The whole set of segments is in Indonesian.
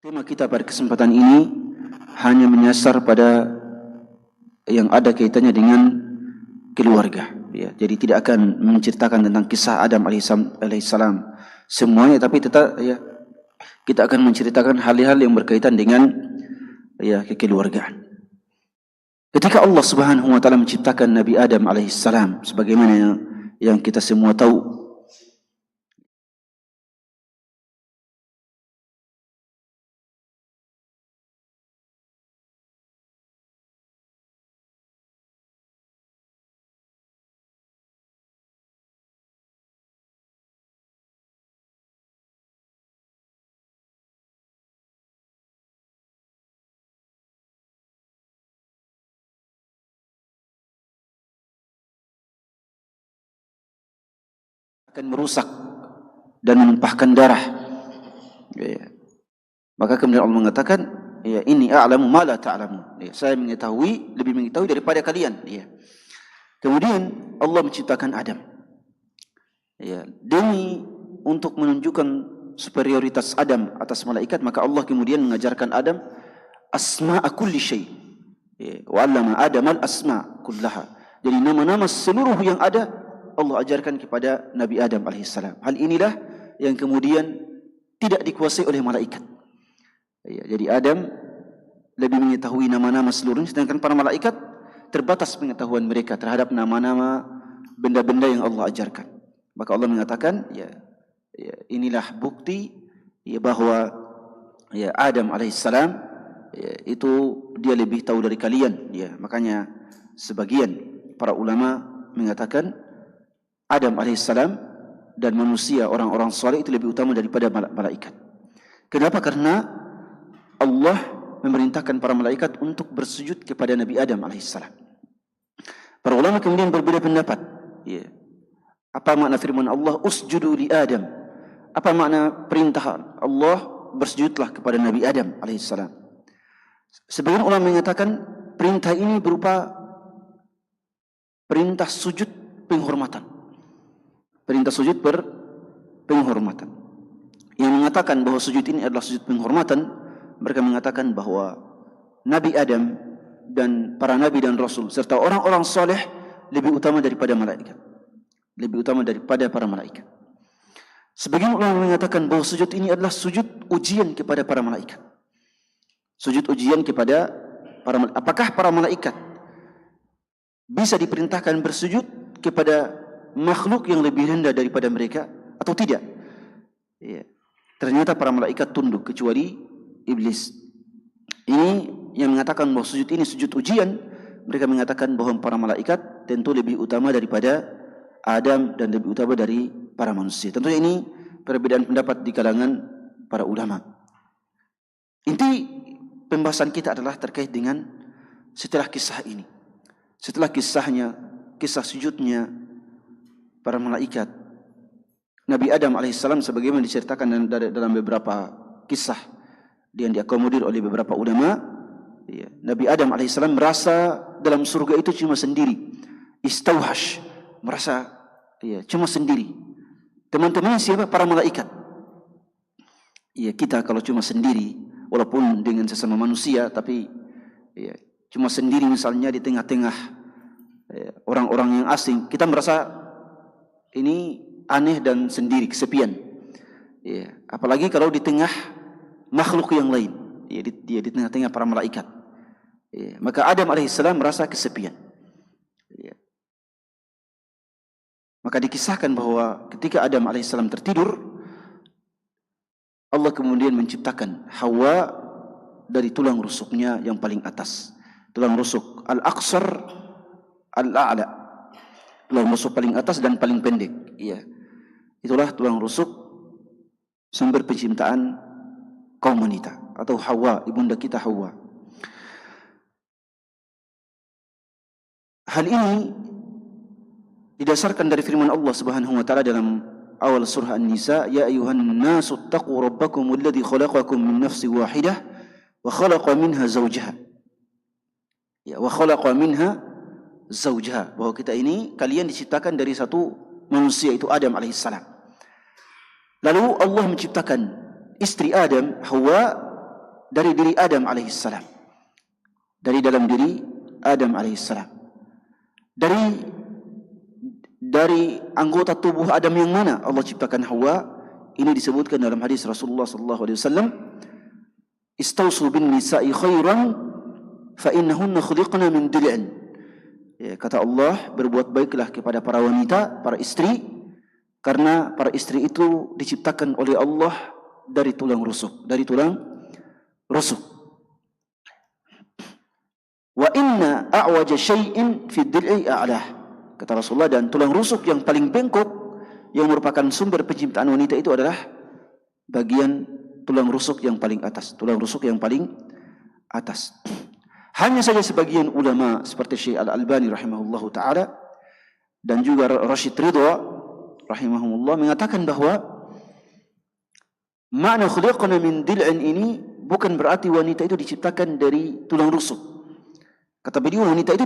Tema kita pada kesempatan ini hanya menyasar pada yang ada kaitannya dengan keluarga. Ya, jadi tidak akan menceritakan tentang kisah Adam alaihissalam semuanya, tapi tetap ya kita akan menceritakan hal-hal yang berkaitan dengan ya kekeluargaan. Ketika Allah Subhanahu wa taala menciptakan Nabi Adam alaihissalam, sebagaimana yang kita semua tahu, akan merusak dan menumpahkan darah. Ya. Maka kemudian Allah mengatakan, ya ini a'lamu ma la ta'lamun. Ya, saya lebih mengetahui daripada kalian. Ya. Kemudian Allah menciptakan Adam. Ya, demi untuk menunjukkan superioritas Adam atas malaikat, maka Allah kemudian mengajarkan Adam asma'a kulli syai'. Ya, wa 'allama Adam al-asma' kullaha. Jadi nama-nama seluruh yang ada Allah ajarkan kepada Nabi Adam alaihissalam. Hal inilah yang kemudian tidak dikuasai oleh malaikat. Ya, jadi Adam lebih mengetahui nama-nama seluruhnya, sedangkan para malaikat terbatas pengetahuan mereka terhadap nama-nama benda-benda yang Allah ajarkan. Maka Allah mengatakan, ya inilah bukti ya bahwa ya Adam alaihissalam ya, itu dia lebih tahu dari kalian. Ya, makanya sebagian para ulama mengatakan Adam alaihissalam dan manusia orang-orang saleh itu lebih utama daripada malaikat. Kenapa? Karena Allah memerintahkan para malaikat untuk bersujud kepada Nabi Adam alaihissalam. Para ulama kemudian berbeda pendapat. Ya. Apa makna firman Allah, usjudu li Adam? Apa makna perintah Allah bersujudlah kepada Nabi Adam alaihissalam? Sebagian ulama mengatakan perintah ini berupa perintah sujud penghormatan. Perintah sujud penghormatan. Yang mengatakan bahwa sujud ini adalah sujud penghormatan, mereka mengatakan bahwa Nabi Adam dan para nabi dan rasul serta orang-orang saleh lebih utama daripada malaikat. Lebih utama daripada para malaikat. Sebagian ulama mengatakan bahwa sujud ini adalah sujud ujian kepada para malaikat. Sujud ujian kepada para malaikat. Apakah para malaikat bisa diperintahkan bersujud kepada makhluk yang lebih rendah daripada mereka atau tidak? Ya. Ternyata para malaikat tunduk kecuali iblis. Ini yang mengatakan bahwa sujud ini sujud ujian. Mereka mengatakan bahwa para malaikat tentu lebih utama daripada Adam dan lebih utama dari para manusia. Tentunya ini perbedaan pendapat di kalangan para ulama. Inti pembahasan kita adalah terkait dengan setelah kisah ini. Setelah kisah sujudnya para malaikat, Nabi Adam alaihissalam sebagaimana diceritakan dalam beberapa kisah yang diakomodir oleh beberapa ulama, ya, Nabi Adam alaihissalam merasa dalam surga itu cuma sendiri, istauhash, merasa ya cuma sendiri. Teman-teman siapa? Para malaikat. Ya, kita kalau cuma sendiri, walaupun dengan sesama manusia, tapi ya, cuma sendiri misalnya di tengah-tengah ya, orang-orang yang asing, kita merasa ini aneh dan sendiri, kesepian. Ya, apalagi kalau di tengah makhluk yang lain, ya, di tengah-tengah para malaikat. Ya, maka Adam alaihissalam merasa kesepian. Ya. Maka dikisahkan bahwa ketika Adam alaihissalam tertidur, Allah kemudian menciptakan Hawa dari tulang rusuknya yang paling atas. Tulang rusuk al-aqsar al-a'la. Tulang rusuk paling atas dan paling pendek. Ya. Itulah tulang rusuk sumber penciptaan kaum wanita atau Hawa, ibunda kita Hawa. Hal ini didasarkan dari firman Allah Subhanahu wa taala dalam awal surah An-Nisa, ya ayyuhan nasu taqu rabbakum alladhi khalaqakum min nafsin wahidah wa khalaqa minha zawjaha. Ya, wa khalaqa minha zawjaha, bahwa kita ini kalian diciptakan dari satu manusia, itu Adam alaihissalam. Lalu Allah menciptakan istri Adam, Hawa, dari diri Adam alaihissalam. Dari dalam diri Adam alaihissalam. Dari anggota tubuh Adam yang mana Allah ciptakan Hawa? Ini disebutkan dalam hadis Rasulullah sallallahu alaihi wasallam, "Istausu bin nisa'i khairan fa innahunna khuliqna min dil'in." Ya, kata Allah, berbuat baiklah kepada para wanita, para istri, karena para istri itu diciptakan oleh Allah dari tulang rusuk, Wa inna a'waja syai'in fi dil'i a'lah. Kata Rasulullah, dan tulang rusuk yang paling bengkok, yang merupakan sumber penciptaan wanita itu adalah bagian tulang rusuk yang paling atas. Hanya saja sebagian ulama seperti Syekh Al-Albani rahimahullahu ta'ala dan juga Rashid Ridha rahimahumullah mengatakan bahwa makna khuliqna min dil'in ini bukan berarti wanita itu diciptakan dari tulang rusuk. Kata beliau, wanita itu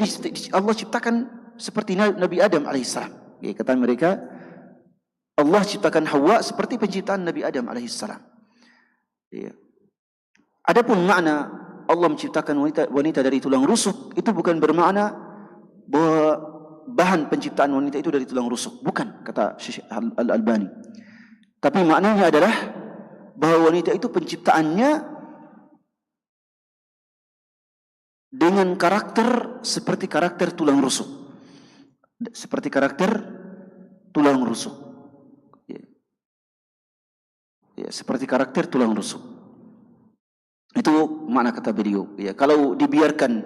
Allah ciptakan seperti Nabi Adam alaihissalam. Ya, kata mereka, Allah ciptakan Hawa seperti penciptaan Nabi Adam alaihissalam. Ya. Adapun makna Allah menciptakan wanita dari tulang rusuk, itu bukan bermakna bahwa bahan penciptaan wanita itu dari tulang rusuk. Bukan, kata Syekh Al-Albani. Tapi maknanya adalah bahwa wanita itu penciptaannya dengan karakter seperti karakter tulang rusuk. Seperti karakter tulang rusuk. Ya, seperti karakter tulang rusuk. Itu makna kata beliau. Ya, kalau dibiarkan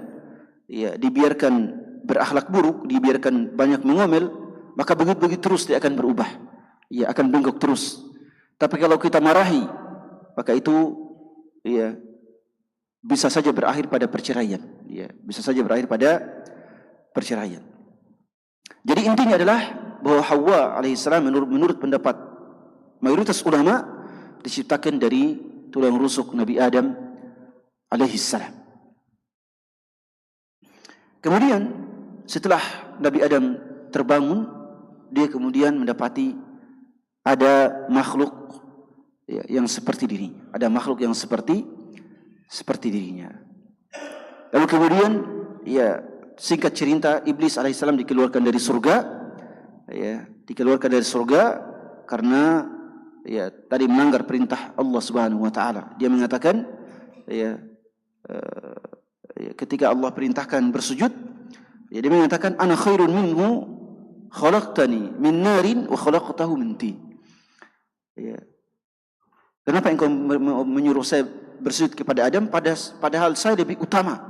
berakhlak buruk, dibiarkan banyak mengomel, maka begitu terus dia akan berubah. Ya, akan bengkok terus. Tapi kalau kita marahi, maka itu ya bisa saja berakhir pada perceraian. Ya, bisa saja berakhir pada perceraian. Jadi intinya adalah bahwa Hawa alaihissalam menurut pendapat mayoritas ulama diciptakan dari tulang rusuk Nabi Adam alaihissalam. Kemudian setelah Nabi Adam terbangun, dia kemudian mendapati ada makhluk yang seperti dirinya. Ada makhluk yang seperti dirinya. Lalu kemudian, ya, singkat cerita, Iblis alaihissalam dikeluarkan dari surga. Ya, dikeluarkan dari surga karena ya tadi melanggar perintah Allah Subhanahu wa taala. Dia mengatakan, ketika Allah perintahkan bersujud, ya, dia mengatakan, ana khairun minhu khalaqtani min narin wa khalaqtahu min tin. Ya. Kenapa engkau menyuruh saya bersujud kepada Adam, padahal saya lebih utama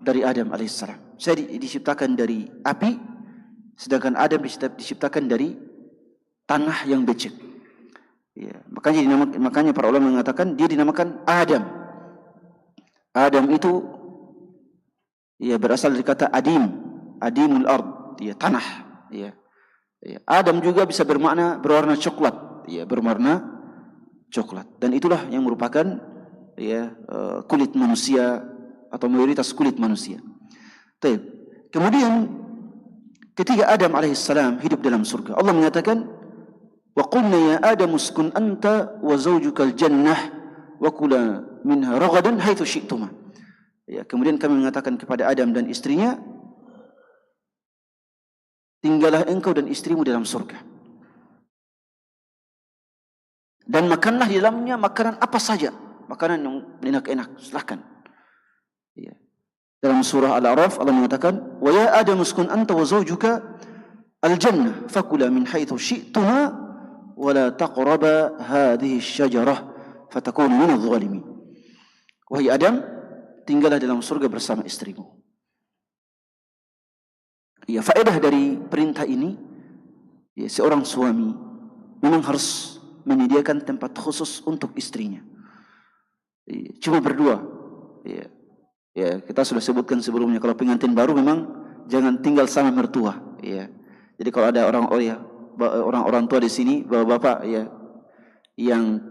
dari Adam alaihissalam. Saya diciptakan dari api, sedangkan Adam diciptakan dari tanah yang becek. Ya, makanya para ulama mengatakan dia dinamakan Adam. Adam itu ya berasal dari kata adimul ard, ya, tanah. Ya. Ya. Adam juga bisa berwarna coklat, ya, berwarna coklat. Dan itulah yang merupakan ya kulit manusia atau mayoritas kulit manusia. Kemudian ketika Adam alaihissalam hidup dalam surga, Allah mengatakan, wa qulna ya Adam uskun anta wa zawjukal jannah wa kula minha ragadan haitsu syi'tuma. Ya, kemudian kami mengatakan kepada Adam dan istrinya, tinggallah engkau dan istrimu dalam surga, dan makanlah di dalamnya makanan apa saja, makanan yang enak-enak, silakan. Ya. Dalam surah Al-A'raf Allah mengatakan, wa ya Adam uskun anta wa zawjuka al-jannah fakula min haitsu syi'tuma wa la taqraba hadhihi asy-syajarah fatakunu minadh dhalimin. Wahai Adam, tinggallah dalam surga bersama istrimu. Ya, faedah dari perintah ini, ya, seorang suami memang harus menyediakan tempat khusus untuk istrinya. Ya, cuma berdua. Ya. Ya, kita sudah sebutkan sebelumnya, kalau pengantin baru memang jangan tinggal sama mertua. Ya. Jadi kalau ada orang tua di sini, bapak-bapak, ya, yang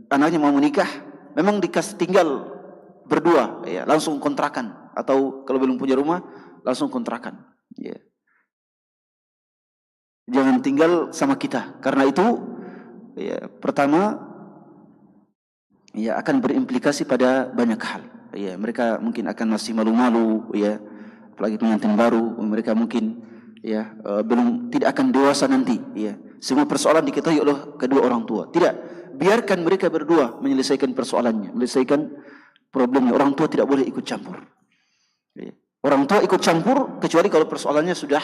anaknya mau menikah, memang dikasih tinggal berdua, ya, langsung kontrakan, atau kalau belum punya rumah langsung kontrakan. Ya. Jangan tinggal sama kita, karena itu ya, pertama ya akan berimplikasi pada banyak hal. Ya, mereka mungkin akan masih malu-malu, ya, apalagi pengantin baru, mereka mungkin ya belum tidak akan dewasa nanti, ya. Semua persoalan diketahui oleh kedua orang tua. Tidak, biarkan mereka berdua menyelesaikan persoalannya, menyelesaikan problemnya. Orang tua tidak boleh ikut campur. Ya. Orang tua ikut campur kecuali kalau persoalannya sudah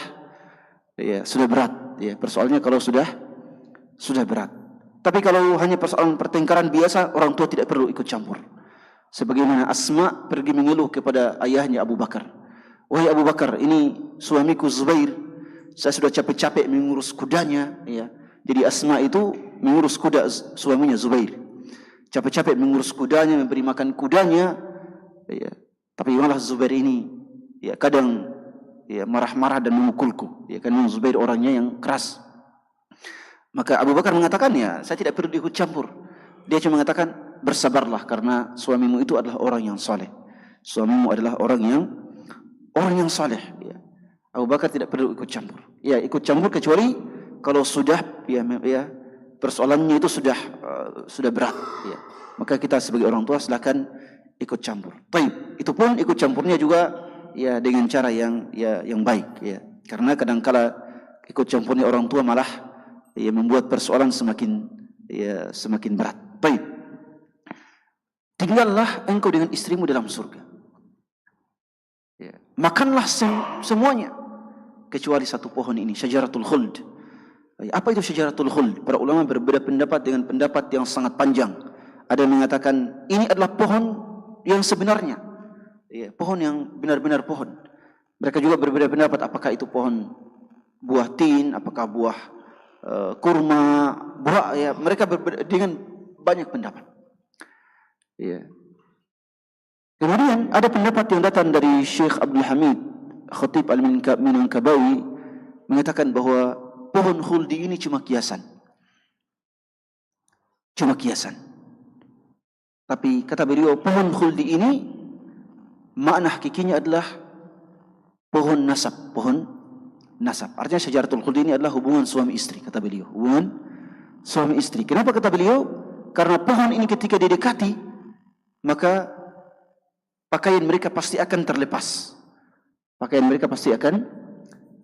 berat, ya. Persoalannya kalau sudah berat. Tapi kalau hanya persoalan pertengkaran biasa, orang tua tidak perlu ikut campur. Sebagaimana Asma pergi mengeluh kepada ayahnya Abu Bakar. Wahai Abu Bakar, ini suamiku Zubair, saya sudah capek-capek mengurus kudanya, ya. Jadi Asma itu mengurus kuda suaminya Zubair. Capek-capek mengurus kudanya, memberi makan kudanya, ya. Tapi malah Zubair ini, ya, kadang ya marah-marah dan memukulku, ya, karena Zubair orangnya yang keras. Maka Abu Bakar mengatakan, ya, saya tidak perlu ikut campur. Dia cuma mengatakan, bersabarlah karena suamimu itu adalah orang yang saleh. Suamimu adalah orang yang saleh. Ya. Abu Bakar tidak perlu ikut campur. Ya, ikut campur kecuali kalau sudah ya persoalannya itu sudah berat. Ya. Maka kita sebagai orang tua silakan ikut campur. Baik, itu pun ikut campurnya juga ya dengan cara yang baik. Ya. Karena kadangkala ikut campurnya orang tua malah ya membuat persoalan semakin berat. Baik. Tinggallah engkau dengan istrimu dalam surga. Ya. Makanlah semuanya kecuali satu pohon ini, syajaratul khuld. Apa itu syajaratul khuld? Para ulama berbeda pendapat dengan pendapat yang sangat panjang. Ada yang mengatakan ini adalah pohon yang sebenarnya, ya, pohon yang benar-benar pohon. Mereka juga berbeda pendapat apakah itu pohon buah tin, apakah buah kurma, buah, ya, mereka berbeda dengan banyak pendapat. Ya. Kemudian ada pendapat yang datang dari Syekh Abdul Hamid Khatib Al-Minangkabawi mengatakan bahwa pohon khuldi ini cuma kiasan. Cuma kiasan. Tapi kata beliau, pohon khuldi ini makna hakikinya adalah pohon nasab, pohon nasab. Artinya syajaratul khuldi ini adalah hubungan suami istri, kata beliau. Hubungan suami istri. Kenapa kata beliau? Karena pohon ini ketika didekati, maka pakaian mereka pasti akan terlepas. Pakaian mereka pasti akan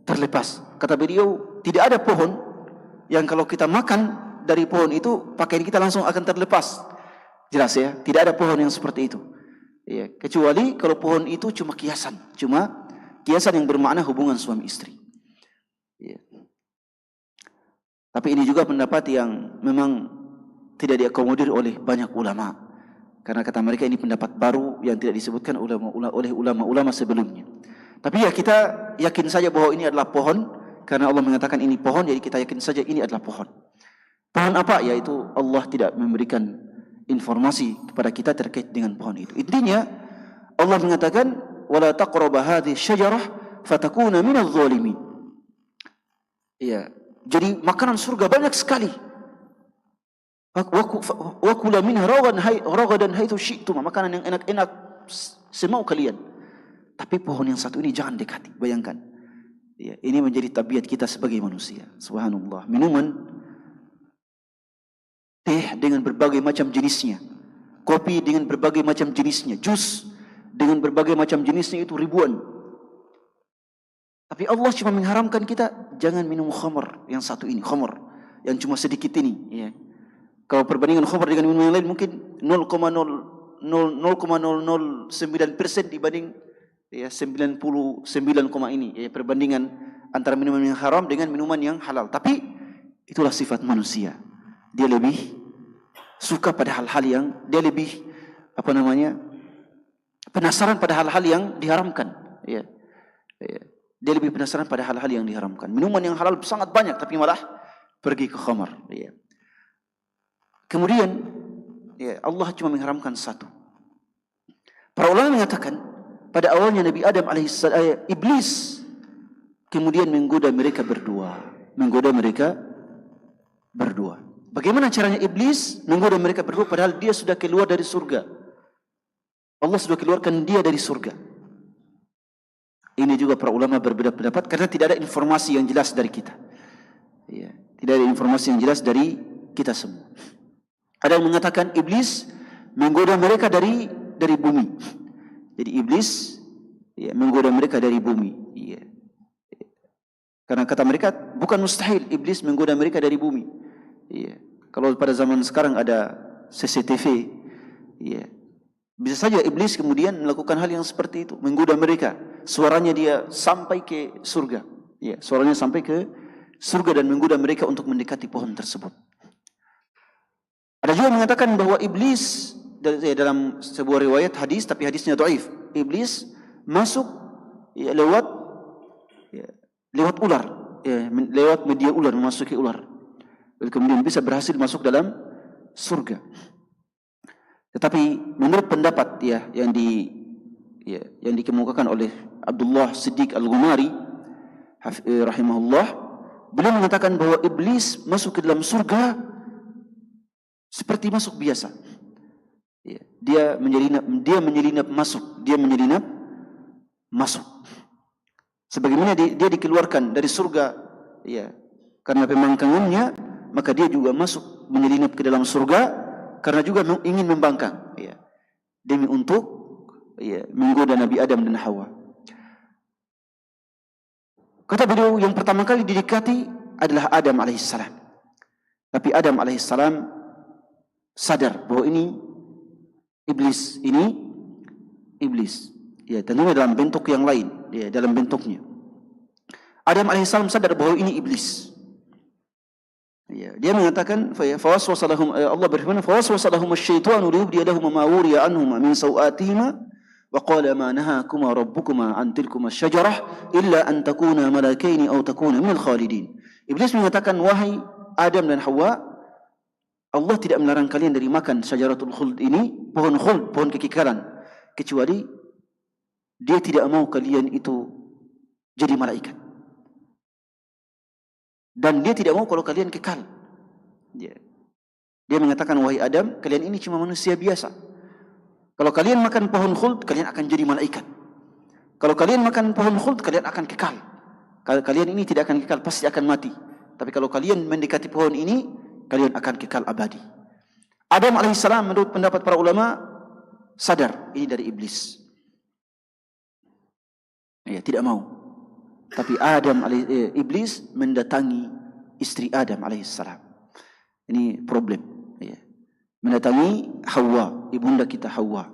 terlepas. Kata beliau, tidak ada pohon yang kalau kita makan dari pohon itu, pakaian kita langsung akan terlepas. Jelas ya? Tidak ada pohon yang seperti itu. Ya, kecuali kalau pohon itu cuma kiasan. Cuma kiasan yang bermakna hubungan suami istri. Ya. Tapi ini juga pendapat yang memang tidak diakomodir oleh banyak ulama. Karena kata mereka ini pendapat baru yang tidak disebutkan oleh ulama-ulama sebelumnya. Tapi ya kita yakin saja bahwa ini adalah pohon. Karena Allah mengatakan ini pohon, jadi kita yakin saja ini adalah pohon. Pohon apa? Yaitu Allah tidak memberikan informasi kepada kita terkait dengan pohon itu. Intinya Allah mengatakan wala taqrabu hadhihi syajarah fatakuna minadh dhalimin. Ya, jadi makanan surga banyak sekali. Wa kula minha ragadan haitsu syi'tum, makanan yang enak-enak semau kalian. Tapi pohon yang satu ini jangan dekati. Bayangkan. Ya, ini menjadi tabiat kita sebagai manusia. Subhanallah. Minuman teh dengan berbagai macam jenisnya. Kopi dengan berbagai macam jenisnya. Jus dengan berbagai macam jenisnya itu ribuan. Tapi Allah cuma mengharamkan kita jangan minum khamr yang satu ini, khamr yang cuma sedikit ini, ya. Kalau perbandingan khamr dengan minuman yang lain mungkin 0,009% dibanding ya 99, ini ya, perbandingan antara minuman yang haram dengan minuman yang halal. Tapi itulah sifat manusia. Dia lebih suka pada hal-hal yang dia lebih penasaran pada hal-hal yang diharamkan, ya. Ya. Dia lebih penasaran pada hal-hal yang diharamkan. Minuman yang halal sangat banyak tapi malah pergi ke khamar, ya. Kemudian ya, Allah cuma mengharamkan satu. Para ulama mengatakan pada awalnya Nabi Adam alaihissalam, iblis kemudian menggoda mereka berdua. Bagaimana caranya iblis menggoda mereka berdua padahal dia sudah keluar dari surga? Allah sudah keluarkan dia dari surga. Ini juga para ulama berbeda pendapat karena tidak ada informasi yang jelas dari kita. Ya, tidak ada informasi yang jelas dari kita semua. Ada yang mengatakan iblis menggoda mereka dari bumi. Jadi iblis ya menggoda mereka dari bumi. Ya. Karena kata mereka bukan mustahil iblis menggoda mereka dari bumi. Ya. Kalau pada zaman sekarang ada CCTV, ya. Bisa saja iblis kemudian melakukan hal yang seperti itu, menggoda mereka. Suaranya dia sampai ke surga. Ya, suaranya sampai ke surga dan menggoda mereka untuk mendekati pohon tersebut. Ada juga mengatakan bahwa iblis dalam sebuah riwayat hadis, tapi hadisnya dhaif. Iblis masuk ya, lewat ular, ya, lewat media ular, memasuki ular. Kemudian bisa berhasil masuk dalam surga. Tetapi menurut pendapat ya yang dikemukakan oleh Abdullah Siddiq Al-Ghumari rahimahullah, beliau mengatakan bahwa iblis masuk ke dalam surga seperti masuk biasa. Ya, dia menyelinap masuk. Sebagaimana dia dikeluarkan dari surga ya karena pembangkangannya, maka dia juga masuk menyelinap ke dalam surga karena juga ingin membangkang ya, demi untuk ya, menggoda Nabi Adam dan Hawa. Kata beliau yang pertama kali didekati adalah Adam alaihissalam. Tapi Adam alaihissalam sadar bahwa ini iblis. Ya, tentunya dalam bentuk yang lain, ya, dalam bentuknya. Adam alaihissalam sadar bahwa ini iblis. Ya, dia mengatakan Allah berfirman fawaswasa lahum asy-syaitanu liyubdiya lahum ma wuriya anhum min sawatihima wa qala ma nahakuma rabbukuma an tilkuma asy-syajarah illa an takuna malakaini aw takuna minal khalidin. Iblis mengatakan, wahai Adam dan Hawa, Allah tidak melarang kalian dari makan syajaratul khuld ini, pohon khuld, pohon kekekalan, kecuali dia tidak mau kalian itu jadi malaikat. Dan dia tidak mau kalau kalian kekal. Dia mengatakan, wahai Adam, kalian ini cuma manusia biasa. Kalau kalian makan pohon khuld, kalian akan jadi malaikat. Kalau kalian makan pohon khuld, kalian akan kekal. Kalau kalian ini tidak akan kekal, pasti akan mati. Tapi kalau kalian mendekati pohon ini, kalian akan kekal abadi. Adam alaihissalam menurut pendapat para ulama sadar ini dari iblis. Ya, tidak mau. Tapi iblis mendatangi istri Adam alaihissalam. Ini problem. Ya. Mendatangi Hawa, ibunda kita Hawa.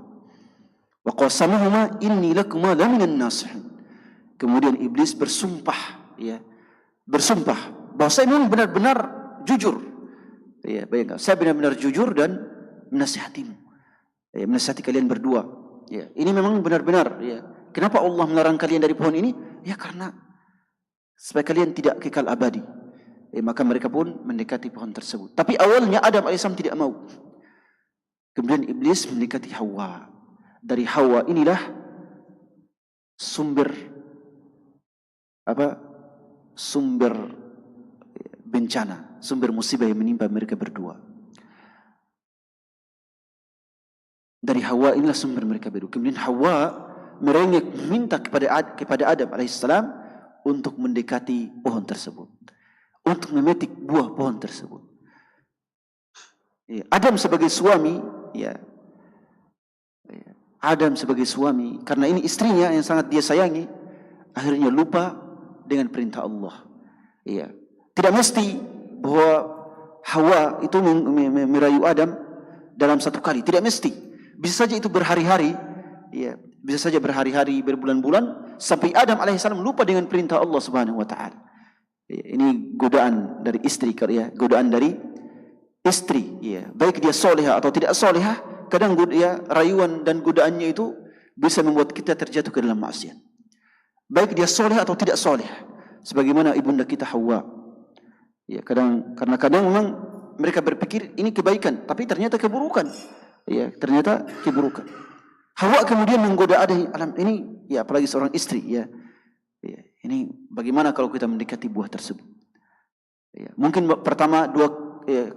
Wa qasamahuma inni lakuma laminan nasihin. Kemudian iblis bersumpah, ya, bersumpah bahwa saya memang benar-benar jujur. Ya, bayangkan, saya benar-benar jujur dan menasihatimu. Ya, menasihati kalian berdua. Ya, ini memang benar-benar. Ya. Kenapa Allah melarang kalian dari pohon ini? Ya karena supaya kalian tidak kekal abadi. Maka mereka pun mendekati pohon tersebut. Tapi awalnya Adam alaihissalam tidak mau. Kemudian iblis mendekati Hawa. Dari Hawa inilah sumber bencana, sumber musibah yang menimpa mereka berdua. Dari Hawa inilah sumber mereka berdua. Kemudian Hawa merengek minta kepada Adam alaihissalam untuk mendekati pohon tersebut, untuk memetik buah pohon tersebut. Adam sebagai suami, Adam sebagai suami, karena ini istrinya yang sangat dia sayangi, akhirnya lupa dengan perintah Allah. Tidak mesti bahwa Hawa itu merayu Adam dalam satu kali, tidak mesti. Bisa saja itu berhari-hari, bisa saja berhari-hari, berbulan-bulan, sampai Adam alaihissalam lupa dengan perintah Allah subhanahu wa ta'ala. Ini godaan dari istri, godaan dari istri. Baik dia solehah atau tidak solehah, kadang rayuan dan godaannya itu bisa membuat kita terjatuh ke dalam maksiat. Baik dia solehah atau tidak solehah. Sebagaimana ibunda kita Hawa. Karena kadang memang mereka berpikir ini kebaikan, tapi ternyata keburukan. Ternyata keburukan. Hawa kemudian menggoda Adam ini, apalagi seorang istri, ini bagaimana kalau kita mendekati buah tersebut? Mungkin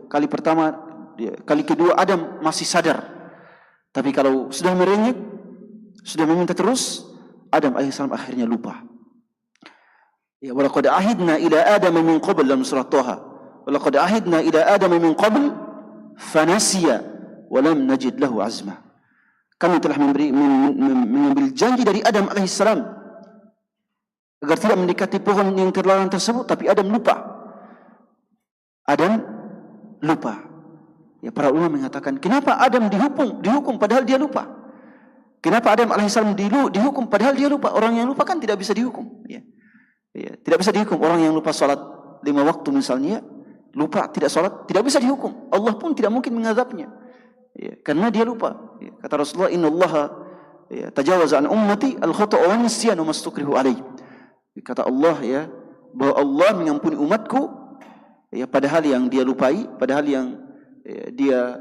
kali kedua Adam masih sadar, tapi kalau sudah merengek, sudah meminta terus, Adam alaihissalam akhirnya lupa. Walaqad ahidna ila Adam min qabl, dalam surah Thaha. Walaqad ahidna ila Adam min qabl fanasiya wa lam najid lahu azma. Kami telah mengambil janji dari Adam alaihissalam agar tidak mendekati pohon yang terlarang tersebut, tapi Adam lupa. Adam lupa. Ya, para ulama mengatakan, kenapa Adam dihukum padahal dia lupa? Kenapa Adam alaihissalam dihukum padahal dia lupa? Orang yang lupa kan tidak bisa dihukum. Ya. Ya, tidak bisa dihukum. Orang yang lupa salat 5 waktu misalnya, lupa tidak salat, tidak bisa dihukum. Allah pun tidak mungkin mengazabnya. Ya, karena dia lupa. Ya, kata Rasulullah, innallaha tajawaza an ummati al-khata' wa nisyan wa mastukrihu alaih. Kata Allah, ya, bahwa Allah mengampuni umatku ya, padahal yang dia lupai, padahal yang dia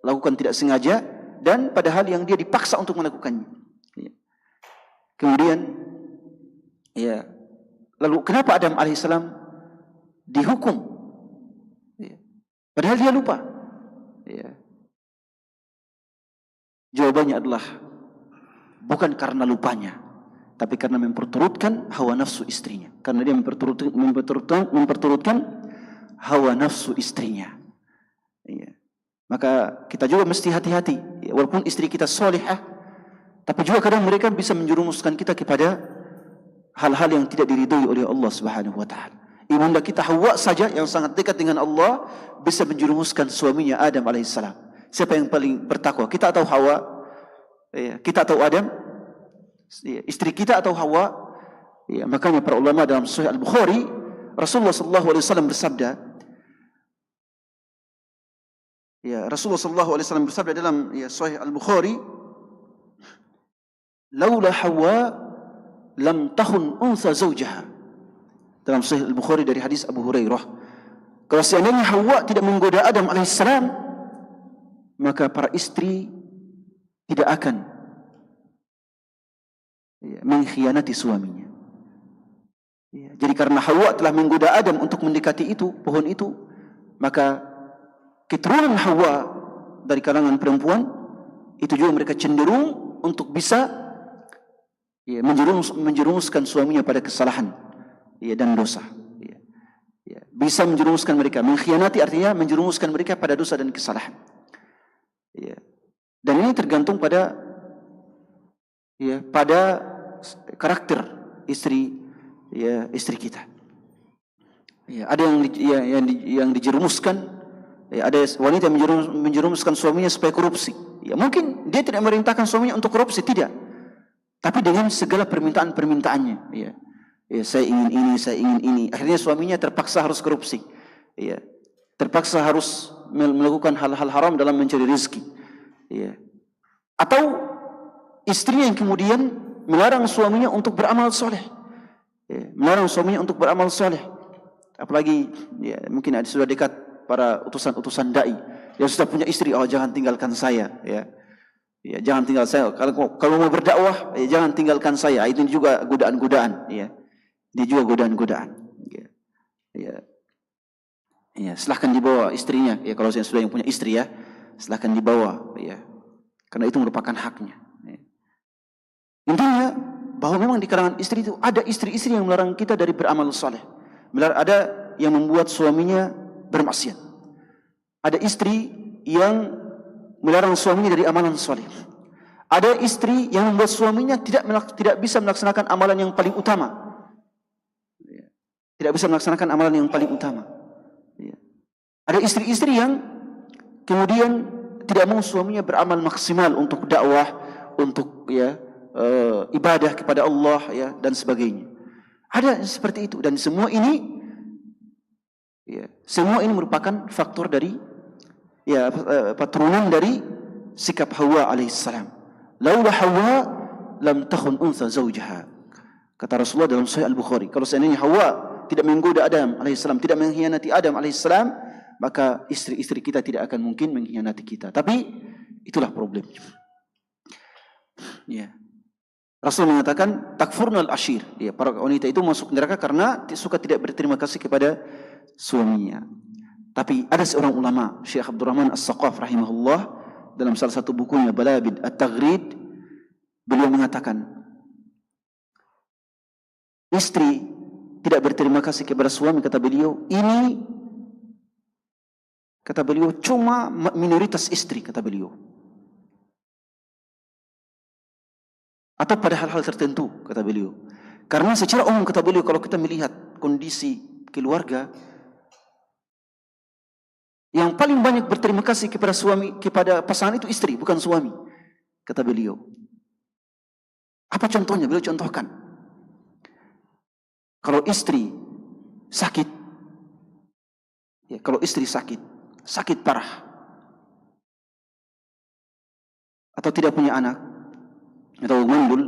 lakukan tidak sengaja, dan padahal yang dia dipaksa untuk melakukannya. Ya. Kemudian, ya, lalu kenapa Adam alaihissalam dihukum? Ya. Padahal dia lupa. Ya. Jawabannya adalah bukan karena lupanya, tapi karena memperturutkan hawa nafsu istrinya. Karena dia memperturutkan hawa nafsu istrinya. Ya. Maka kita juga mesti hati-hati. Ya, walaupun istri kita solihah, tapi juga kadang mereka bisa menjerumuskan kita kepada hal-hal yang tidak diridhoi oleh Allah Subhanahu wa taala. Ibunda kita Hawa saja yang sangat dekat dengan Allah bisa menjerumuskan suaminya Adam alaihissalam. Siapa yang paling bertakwa? Kita atau Hawa? Ya, kita atau Adam? Ya, istri kita atau Hawa? Ya, makanya para ulama dalam Sahih Al-Bukhari, Rasulullah sallallahu alaihi wasallam bersabda, ya, Rasulullah sallallahu alaihi wasallam bersabda dalam Sahih Al-Bukhari, laula Hawa lam tahun unsa zawjaha. Dalam Sahih Al-Bukhari dari hadis Abu Hurairah, kalau seandainya Hawa tidak menggoda Adam alaihissalam, maka para istri tidak akan mengkhianati suaminya. Ya, jadi karena Hawa telah menggoda Adam untuk mendekati itu, pohon itu, maka keturunan Hawa dari kalangan perempuan itu juga mereka cenderung untuk bisa menjerumuskan suaminya pada kesalahan dan dosa. Bisa menjerumuskan mereka, mengkhianati artinya menjerumuskan mereka pada dosa dan kesalahan. Dan ini tergantung pada karakter istri kita. Ada yang dijerumuskan, ada wanita yang menjerumuskan suaminya supaya korupsi. Mungkin dia tidak merintahkan suaminya untuk korupsi, tidak. Tapi dengan segala permintaannya, saya ingin ini, saya ingin ini. Akhirnya suaminya terpaksa harus korupsi, terpaksa harus melakukan hal-hal haram dalam mencari rezeki. Atau istrinya yang kemudian melarang suaminya untuk beramal soleh, melarang suaminya untuk beramal soleh. Apalagi mungkin sudah dekat para utusan dai yang sudah punya istri, oh jangan tinggalkan saya, jangan tinggal saya. Kalau mau berdakwah, jangan tinggalkan saya. Itu juga godaan-godaan, Ini juga godaan-godaan. Silahkan dibawa istrinya. Kalau saya sudah yang punya istri, silahkan dibawa. Karena itu merupakan haknya. Intinya bahwa memang di kalangan istri itu ada istri-istri yang melarang kita dari beramal saleh. Ada yang membuat suaminya bermaksiat. Ada istri yang melarang suaminya dari amalan saleh. Ada istri yang membuat suaminya tidak bisa melaksanakan amalan yang paling utama. Tidak bisa melaksanakan amalan yang paling utama. Ada istri-istri yang kemudian tidak mau suaminya beramal maksimal untuk dakwah, untuk ibadah kepada Allah, dan sebagainya. Ada seperti itu, dan semua ini merupakan faktor dari turunan dari sikap Hawa alaihissalam. Laula Hawa lam takhun unsa zawjaha. Kata Rasulullah dalam Sahih Al-Bukhari, kalau seandainya Hawa tidak menggoda Adam alaihissalam, tidak mengkhianati Adam alaihissalam, maka istri-istri kita tidak akan mungkin mengkhianati kita. Tapi itulah problemnya. Rasul mengatakan takfurnal ashir. Para wanita itu masuk neraka karena suka tidak berterima kasih kepada suaminya. Tapi ada seorang ulama, Syekh Abdurrahman As-Saqaf rahimahullah, dalam salah satu bukunya Balabid At-Taghrid, beliau mengatakan istri tidak berterima kasih kepada suami, kata beliau, ini Kata beliau, cuma minoritas istri, kata beliau. Atau pada hal-hal tertentu, kata beliau. Karena secara umum, kata beliau, kalau kita melihat kondisi keluarga, yang paling banyak berterima kasih kepada suami, kepada pasangan itu istri, bukan suami, kata beliau. Apa contohnya? Beliau contohkan. Kalau istri sakit, ya, kalau istri sakit parah, atau tidak punya anak, atau mandul,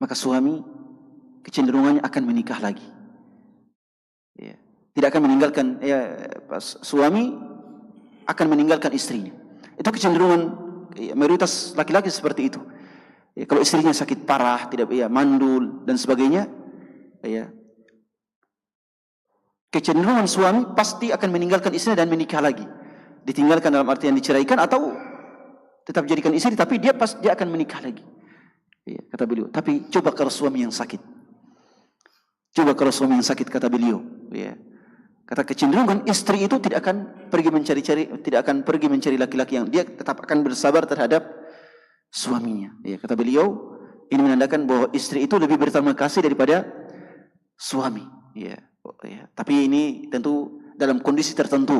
maka suami kecenderungannya akan menikah lagi. Ya. Tidak akan meninggalkan, suami akan meninggalkan istrinya. Itu kecenderungan mayoritas laki-laki seperti itu. Ya, kalau istrinya sakit parah, tidak mandul dan sebagainya, ya, kecenderungan suami pasti akan meninggalkan istrinya dan menikah lagi. Ditinggalkan dalam artian diceraikan atau tetap jadikan istri, tapi dia akan menikah lagi. Ya, kata beliau. Tapi coba kalau suami yang sakit. Coba kalau suami yang sakit, kata beliau. Ya. Kata kecenderungan istri itu tidak akan pergi mencari laki-laki yang dia tetap akan bersabar terhadap suaminya. Ya, kata beliau, ini menandakan bahwa istri itu lebih berterima kasih daripada suami. Ya. Ya. Tapi ini tentu dalam kondisi tertentu,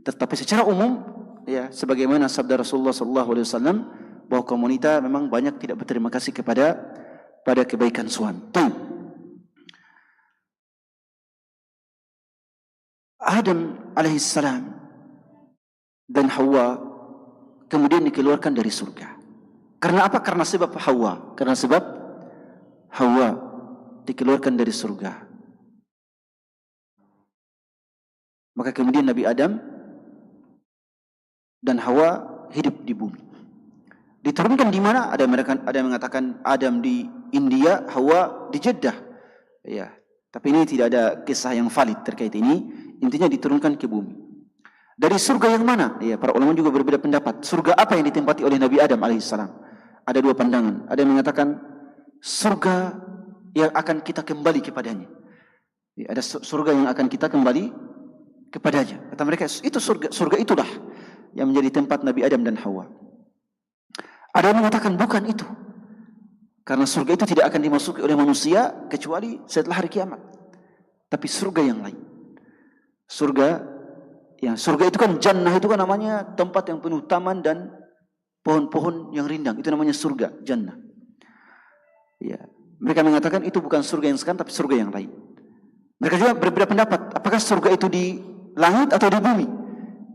tetapi secara umum, ya, sebagaimana sabda Rasulullah SAW, bahwa kaum wanita memang banyak tidak berterima kasih kepada kebaikan suami. Adam alaihissalam dan Hawa kemudian dikeluarkan dari surga. Karena apa? Karena sebab Hawa. Karena sebab Hawa dikeluarkan dari surga. Maka kemudian Nabi Adam dan Hawa hidup di bumi. Diturunkan di mana? Ada yang mengatakan Adam di India, Hawa di Jeddah. Ya, tapi ini tidak ada kisah yang valid terkait ini. Intinya diturunkan ke bumi. Dari surga yang mana? Ya, para ulama juga berbeda pendapat. Surga apa yang ditempati oleh Nabi Adam alaihissalam? Ada dua pandangan. Ada yang mengatakan surga yang akan kita kembali kepadanya. Ya, ada surga yang akan kita kembali kepadanya. Kata mereka, itu surga itulah yang menjadi tempat Nabi Adam dan Hawa. Ada yang mengatakan bukan itu. Karena surga itu tidak akan dimasuki oleh manusia kecuali setelah hari kiamat. Tapi surga yang lain. Surga itu kan jannah, itu kan namanya tempat yang penuh taman dan pohon-pohon yang rindang. Itu namanya surga, jannah. Ya, mereka mengatakan itu bukan surga yang sekarang, tapi surga yang lain. Mereka juga berbeda pendapat, apakah surga itu di langit atau di bumi?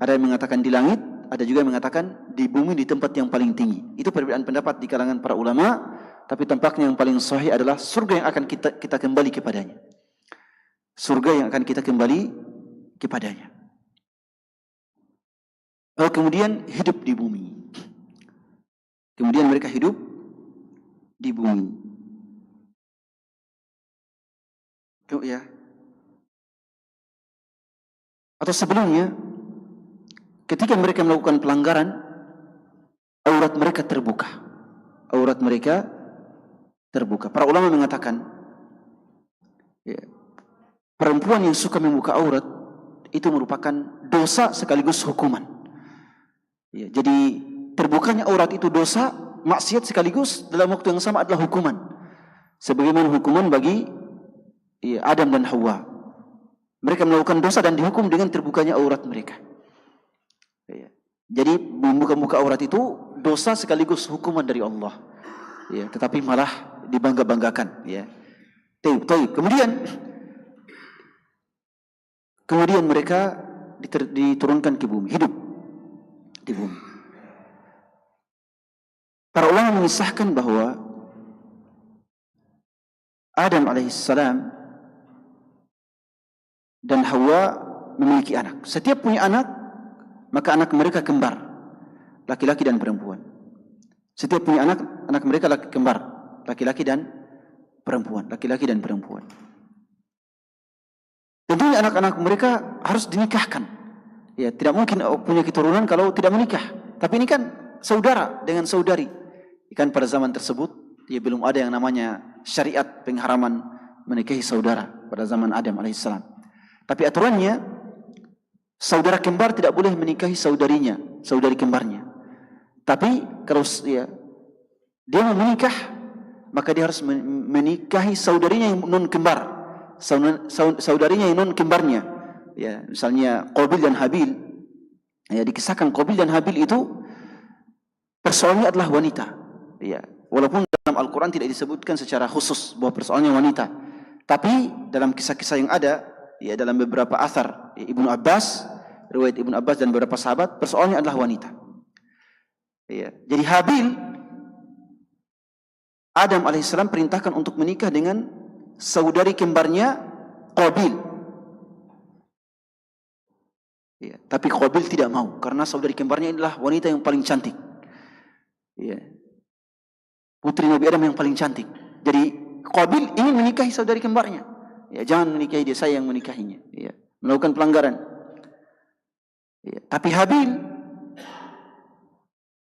Ada yang mengatakan di langit, ada juga yang mengatakan di bumi, di tempat yang paling tinggi. Itu perbedaan pendapat di kalangan para ulama, tapi tampaknya yang paling sahih adalah surga yang akan kita kembali kepadanya. Surga yang akan kita kembali kepadanya. Lalu kemudian hidup di bumi. Kemudian mereka hidup di bumi. Ya. Atau sebelumnya, ketika mereka melakukan pelanggaran, aurat mereka terbuka. Aurat mereka terbuka. Para ulama mengatakan, ya, perempuan yang suka membuka aurat itu merupakan dosa sekaligus hukuman. Ya, jadi terbukanya aurat itu dosa, maksiat sekaligus dalam waktu yang sama adalah hukuman. Sebagaimana hukuman bagi Adam dan Hawa. Mereka melakukan dosa dan dihukum dengan terbukanya aurat mereka. Ya. Jadi membuka aurat itu dosa sekaligus hukuman dari Allah. Ya, tetapi malah dibangga-banggakan. Ya. Kemudian mereka diturunkan ke bumi, hidup di bumi. Para ulama mengisahkan bahwa Adam alaihissalam dan Hawa memiliki anak. Setiap punya anak, maka anak mereka kembar, laki-laki dan perempuan. Setiap punya anak mereka kembar, laki-laki dan perempuan, laki-laki dan perempuan. Tentunya anak-anak mereka harus dinikahkan. Ya, tidak mungkin punya keturunan kalau tidak menikah. Tapi ini kan saudara dengan saudari. Kan pada zaman tersebut, ya belum ada yang namanya syariat pengharaman menikahi saudara pada zaman Adam alaihissalam. Tapi aturannya, Saudara kembar tidak boleh menikahi saudarinya, saudari kembarnya. Tapi kalau dia mau menikah, maka dia harus menikahi saudarinya yang non kembar, saudarinya yang non kembarnya. Ya, misalnya Qabil dan Habil. Ya, dikisahkan Qabil dan Habil itu persoalannya adalah wanita. Ya, walaupun dalam Al-Quran tidak disebutkan secara khusus bahwa persoalannya wanita, tapi dalam kisah-kisah yang ada, ya dalam beberapa athar Ibnu Abbas, riwayat Ibnu Abbas dan beberapa sahabat, persoalannya adalah wanita. Ya, jadi Habil, Adam alaihissalam perintahkan untuk menikah dengan saudari kembarnya Qabil. Ya, tapi Qabil tidak mau karena saudari kembarnya adalah wanita yang paling cantik. Ya, putri Nabi Adam yang paling cantik. Jadi Qabil ingin menikahi saudari kembarnya. Ya, jangan menikahi dia, saya yang menikahinya. Ya, melakukan pelanggaran. Ya, tapi Habil,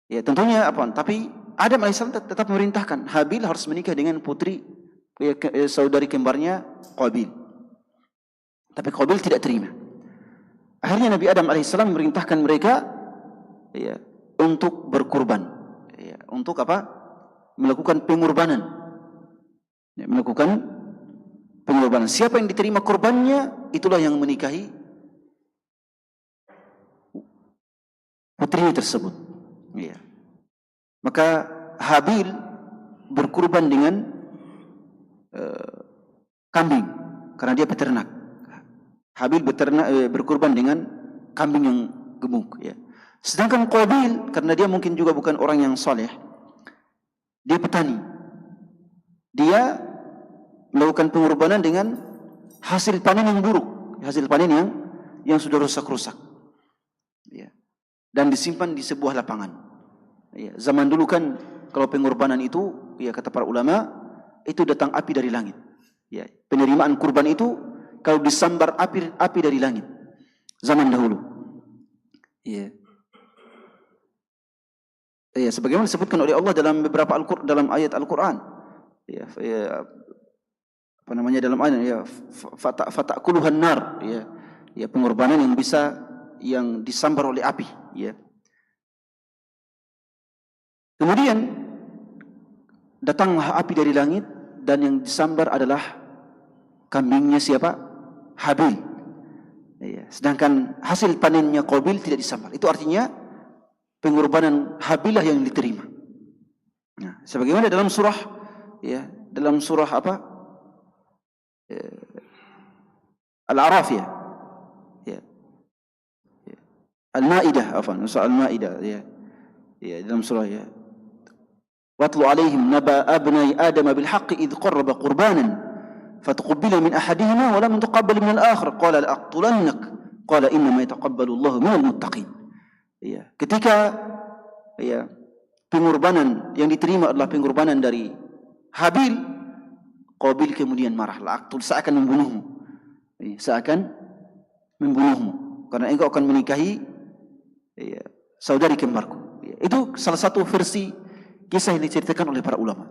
ya tentunya apa? Tapi Adam alaihissalam tetap memerintahkan Habil harus menikah dengan putri saudari kembarnya Qabil. Tapi Qabil tidak terima. Akhirnya Nabi Adam alaihissalam memerintahkan mereka ya, untuk berkurban. Ya, untuk apa? Melakukan pengorbanan. Ya, melakukan pengorbanan. Siapa yang diterima kurbannya, itulah yang menikahi putrinya tersebut. Ya. Maka Habil berkurban dengan kambing karena dia peternak. Habil berkurban dengan kambing yang gemuk. Ya. Sedangkan Qabil karena dia mungkin juga bukan orang yang soleh, dia petani. Dia melakukan pengorbanan dengan hasil panen yang buruk, hasil panen yang sudah rusak-rusak. Ya. Dan disimpan di sebuah lapangan. Ya. Zaman dulu kan kalau pengorbanan itu, ya kata para ulama, itu datang api dari langit. Ya. Penerimaan kurban itu kalau disambar api dari langit. Zaman dahulu. Ya. Ya, sebagaimana disebutkan oleh Allah dalam beberapa dalam ayat Al-Quran. Ya, apa namanya dalam ayat ya fatakuluhan nar, ya. Ya, pengorbanan yang disambar oleh api, ya. Kemudian datanglah api dari langit dan yang disambar adalah kambingnya siapa? Habil. Ya, sedangkan hasil panennya Qabil tidak disambar. Itu artinya pengorbanan Habilah yang diterima. Nah, sebagaimana dalam surah, ya, dalam surah apa? Al-A'raf, ya. Ya. Al-Maidah, surah Al-Maidah, ya. Ya, dalam surah, ya. Watlu alaihim naba abnai Adam bil haqqi idh qarraba qurbanan فتقبل من أحدهما ولم تقبل من الآخر قال لأقتلنك قال إنما يتقبل الله من المتقين. Ya, ketika ya pengorbanan yang diterima adalah pengorbanan dari Habil, Qabil kemudian marah, saya akan membunuhmu. Ya, saya akan membunuhmu karena engkau akan menikahi ya, saudari kembarku. Ya, itu salah satu versi kisah yang diceritakan oleh para ulama.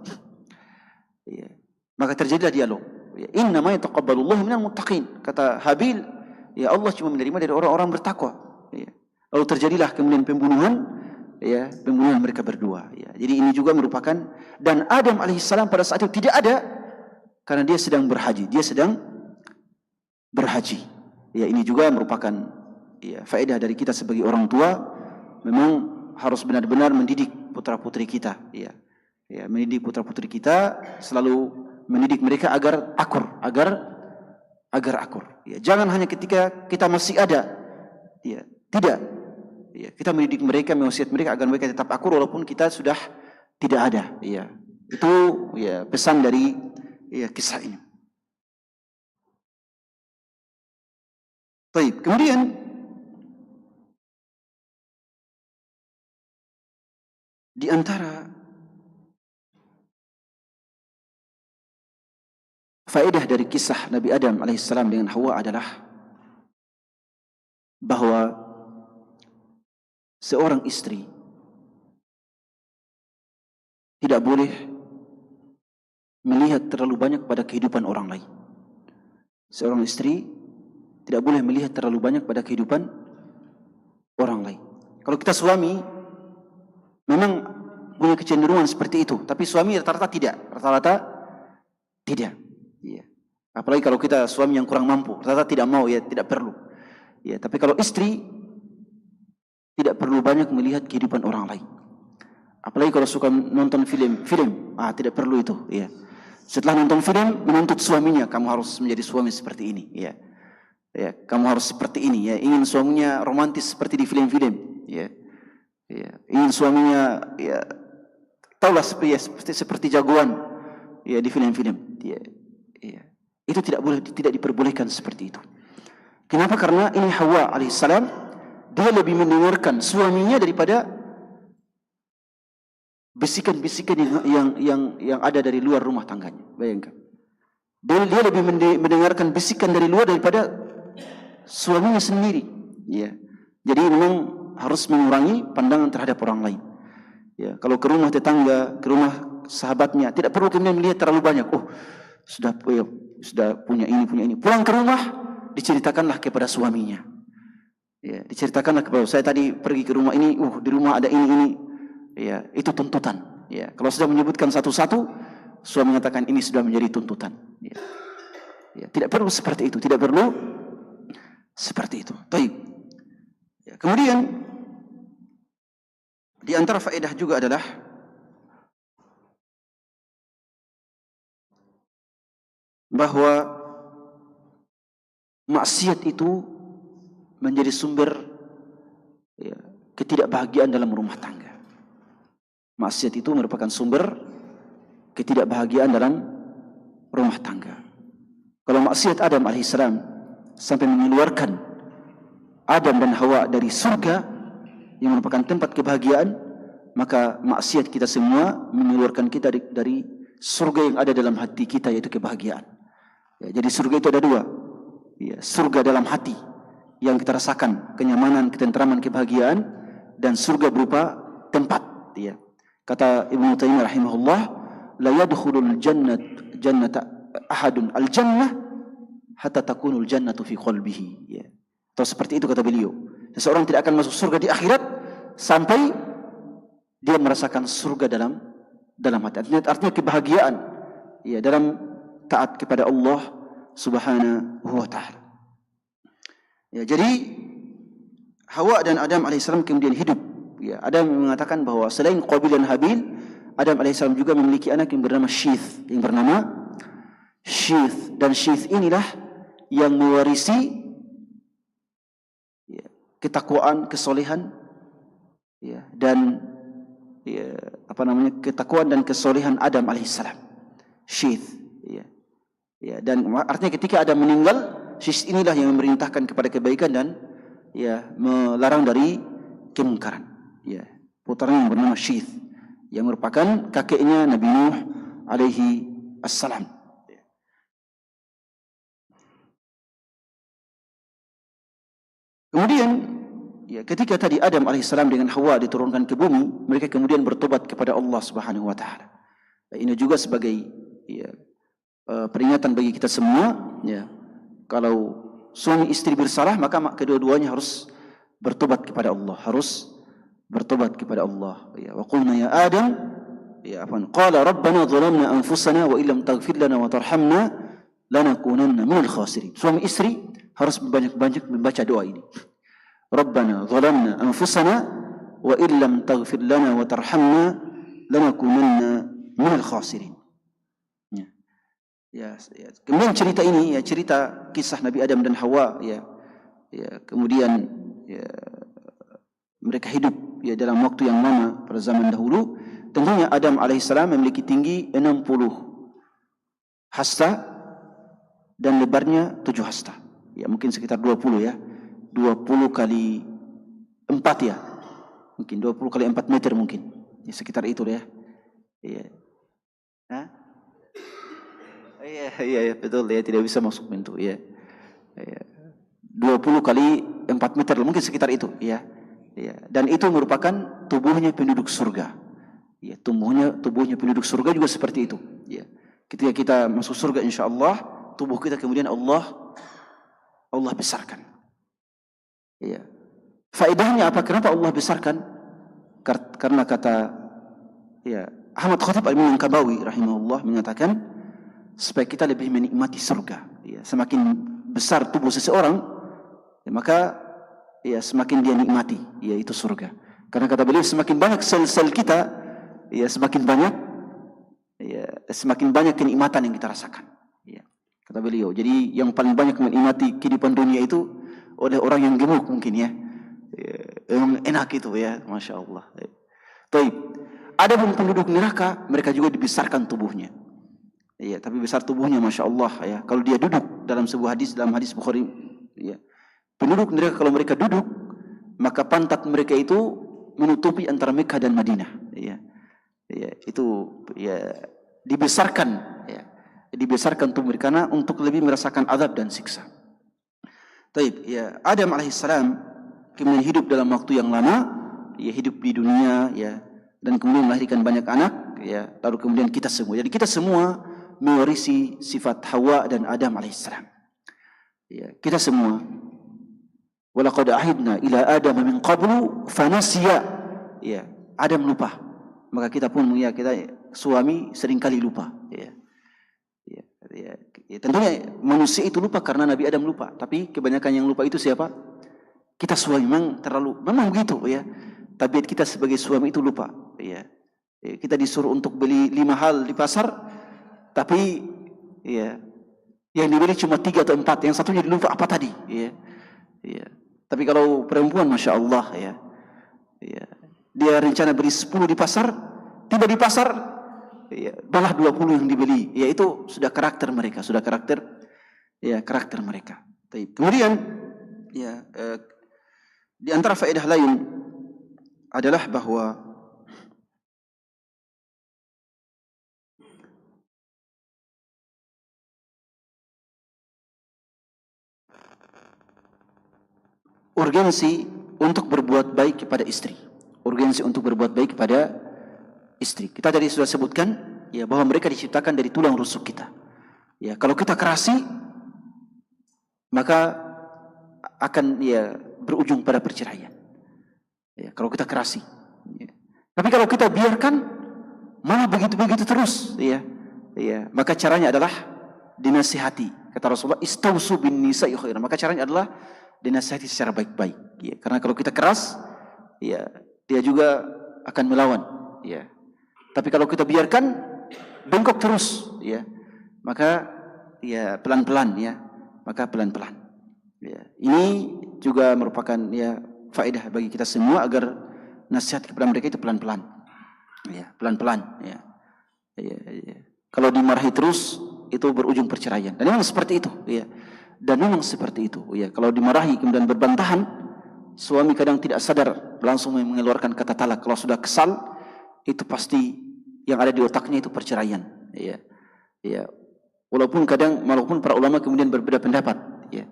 Ya, maka terjadilah dialog. Ya, innama yataqabbalullahu minal muttaqin. Kata Habil, ya Allah cuma menerima dari orang-orang bertakwa. Ya. Lalu terjadilah kemudian pembunuhan, ya, pembunuhan mereka berdua. Ya. Jadi ini juga merupakan, dan Adam alaihissalam pada saat itu tidak ada karena dia sedang berhaji. Dia sedang berhaji. Ya, ini juga merupakan ya, faedah dari kita sebagai orang tua. Memang harus benar-benar mendidik putra-putri kita. Ya. Ya, mendidik putra-putri kita, selalu mendidik mereka agar akur, agar akur. Ya, jangan hanya ketika kita masih ada. Ya, tidak. Ya, kita mendidik mereka, mewasiat mereka agar mereka tetap akur walaupun kita sudah tidak ada. Ya, itu ya pesan dari ya kisah ini. Baik, kemudian di antara faedah dari kisah Nabi Adam alaihissalam dengan Hawa adalah bahwa seorang istri tidak boleh melihat terlalu banyak pada kehidupan orang lain. Seorang istri tidak boleh melihat terlalu banyak pada kehidupan orang lain. Kalau kita suami memang punya kecenderungan seperti itu, tapi suami rata-rata tidak. Rata-rata tidak. Ya. Apalagi kalau kita suami yang kurang mampu, rata-rata tidak mau, ya tidak perlu. Ya, tapi kalau istri tidak perlu banyak melihat kehidupan orang lain. Apalagi kalau suka nonton film, tidak perlu itu. Ya. Setelah nonton film, menuntut suaminya, kamu harus menjadi suami seperti ini. Ya. Ya, kamu harus seperti ini. Ya. Ingin suaminya romantis seperti di film-film. Ya. Ya. Ingin suaminya, ya, taulah seperti jagoan, ya, di film-film. Ya. Ya. Itu tidak diperbolehkan seperti itu. Kenapa? Karena ini Hawa alaihissalam, dia lebih mendengarkan suaminya daripada bisikan-bisikan yang ada dari luar rumah tangganya. Bayangkan. Dia lebih mendengarkan bisikan dari luar daripada suaminya sendiri. Ya. Jadi memang harus mengurangi pandangan terhadap orang lain. Ya. Kalau ke rumah tetangga, ke rumah sahabatnya, tidak perlu kemudian melihat terlalu banyak. Oh, sudah punya ini. Pulang ke rumah, diceritakanlah kepada suaminya. Ya, diceritakanlah kepada saya tadi pergi ke rumah ini, di rumah ada ini. Ya, itu tuntutan. Ya, kalau sudah menyebutkan satu-satu, suami mengatakan ini sudah menjadi tuntutan. Ya. Ya, tidak perlu seperti itu, tidak perlu seperti itu. Baik. Ya, kemudian di antara faedah juga adalah bahwa maksiat itu menjadi sumber, ya, ketidakbahagiaan dalam rumah tangga. Maksiat itu merupakan sumber ketidakbahagiaan dalam rumah tangga. Kalau maksiat Adam alaihissalam sampai mengeluarkan Adam dan Hawa dari surga yang merupakan tempat kebahagiaan, maka maksiat kita semua mengeluarkan kita dari surga yang ada dalam hati kita, yaitu kebahagiaan. Ya, jadi surga itu ada dua. Ya, surga dalam hati yang kita rasakan kenyamanan, ketentraman, kebahagiaan, dan surga berupa tempat. Ya. Kata Ibnu Taimiyah rahimahullah, la yadkhulul jannata ahadun al-jannah hatta takunul jannatu fi qalbihi. Ya. Atau seperti itu kata beliau. Seseorang tidak akan masuk surga di akhirat sampai dia merasakan surga dalam hati. Artinya kebahagiaan, ya, dalam taat kepada Allah Subhanahu wa taala. Ya, jadi Hawa dan Adam alaihissalam kemudian hidup. Ya, Adam mengatakan bahwa selain Qabil dan Habil, Adam alaihissalam juga memiliki anak yang bernama Syith, dan Syith inilah yang mewarisi, ya, ketakwaan, kesolehan, ya, dan, ya, ketakwaan dan kesolehan Adam alaihissalam. Syith, ya. Ya, dan artinya ketika Adam meninggal, Syith inilah yang memerintahkan kepada kebaikan dan, ya, melarang dari kemungkaran. Ya, putranya yang bernama Syith, yang merupakan kakeknya Nabi Nuh alaihi assalam. Kemudian, ya, ketika tadi Adam alaihissalam dengan Hawa diturunkan ke bumi, mereka kemudian bertobat kepada Allah Subhanahu wa taala. Ini juga sebagai, ya, peringatan bagi kita semua, ya. Kalau suami istri bersalah, maka kedua-duanya harus bertobat kepada Allah, Ya, wa qulna ya Adam, ya, qala rabbana dhalamna anfusana wa illam taghfir lana wa tarhamna lanakunanna minal khasirin. Suami istri harus banyak-banyak membaca doa ini. Rabbana dhalamna anfusana wa illam taghfir lana wa tarhamna lanakunanna minal khasirin. Ya, kemudian cerita ini, ya, cerita kisah Nabi Adam dan Hawa, ya, kemudian, ya, mereka hidup, ya, dalam waktu yang lama pada zaman dahulu. Tentunya Adam alaihissalam memiliki tinggi 60 hasta dan lebarnya 7 hasta. Ya, mungkin sekitar 20, ya. 20 kali 4, ya. Mungkin 20 kali 4 meter mungkin. Ya, sekitar itu, ya. Iya. Hah? Iya, betul, ya, tidak bisa masuk pintu, ya. 20 kali 4 meter, mungkin sekitar itu, ya. Ya, dan itu merupakan tubuhnya penduduk surga. Ya, tubuhnya penduduk surga juga seperti itu. Ya. Ketika kita masuk surga, insyaallah tubuh kita kemudian Allah besarkan. Ya. Faedahnya apa? Kenapa Allah besarkan? Karena kata ya Ahmad Khatib Al-Minangkabawi rahimahullah mengatakan supaya kita lebih menikmati surga. Ya, semakin besar tubuh seseorang, ya, maka ya semakin dia nikmati, yaitu surga. Karena kata beliau semakin banyak sel-sel kita, ya semakin banyak, ya semakin banyak kenikmatan yang kita rasakan. Ya, kata beliau. Jadi yang paling banyak menikmati kehidupan dunia itu oleh orang yang gemuk mungkin ya. Yang enak itu ya, masya Allah. Taib. Ada pun penduduk neraka, mereka juga dibesarkan tubuhnya. Ya, tapi besar tubuhnya, masya Allah ya. Kalau dia duduk dalam sebuah hadis, dalam hadis Bukhari, ya, penduduk neraka kalau mereka duduk, maka pantat mereka itu menutupi antara Mekah dan Madinah. Ya, ya itu ya dibesarkan, ya, dibesarkan tubuh mereka karena untuk lebih merasakan azab dan siksa. Taib. Ya, Adam alaihissalam kemudian hidup dalam waktu yang lama, ya hidup di dunia, ya, dan kemudian melahirkan banyak anak, ya, lalu kemudian kita semua. Jadi kita semua mewarisi sifat Hawa dan Adam alaihissalam. Ya, kita semua. Walaqad ahidna ila Adam min qablu fanasiya. Ya, Adam lupa. Maka kita pun ya kita suami seringkali lupa. Ya. Ya, tentunya manusia itu lupa karena Nabi Adam lupa. Tapi kebanyakan yang lupa itu siapa? Kita suami memang begitu ya. Tabiat kita sebagai suami itu lupa. Ya. Kita disuruh untuk beli 5 hal di pasar, tapi ya yang dibeli cuma 3 atau 4, yang satunya dilupa apa tadi. Ya. Ya. Tapi kalau perempuan, masya Allah ya, ya, dia rencana beli 10 di pasar, tiba di pasar, ya, malah 20 yang dibeli. Ya itu sudah karakter mereka, karakter mereka. Kemudian ya di antara faedah lain adalah bahwa urgensi untuk berbuat baik kepada istri. Urgensi untuk berbuat baik kepada istri. Kita tadi sudah sebutkan ya bahwa mereka diciptakan dari tulang rusuk kita. Ya, kalau kita kerasi maka akan ya berujung pada perceraian. Ya, kalau kita kerasi. Ya. Tapi kalau kita biarkan malah begitu-begitu terus, ya. Ya, maka caranya adalah dinasihati. Kata Rasulullah, "Istausu bin nisa'i khairan." Maka caranya adalah dinasihati secara baik-baik. Ya, karena kalau kita keras, ya, dia juga akan melawan, ya. Tapi kalau kita biarkan bengkok terus, ya, maka ya pelan-pelan, ya, maka pelan-pelan. Ya, ini juga merupakan ya faedah bagi kita semua agar nasihat kepada mereka itu pelan-pelan, ya, pelan-pelan, ya. Ya, ya. Kalau dimarahi terus itu berujung perceraian. Dan memang seperti itu, ya. Dan memang seperti itu, ya. Kalau dimarahi kemudian berbantahan, suami kadang tidak sadar langsung mengeluarkan kata talak. Kalau sudah kesal, itu pasti yang ada di otaknya itu perceraian, ya. Ya. Walaupun para ulama kemudian berbeda pendapat, ya.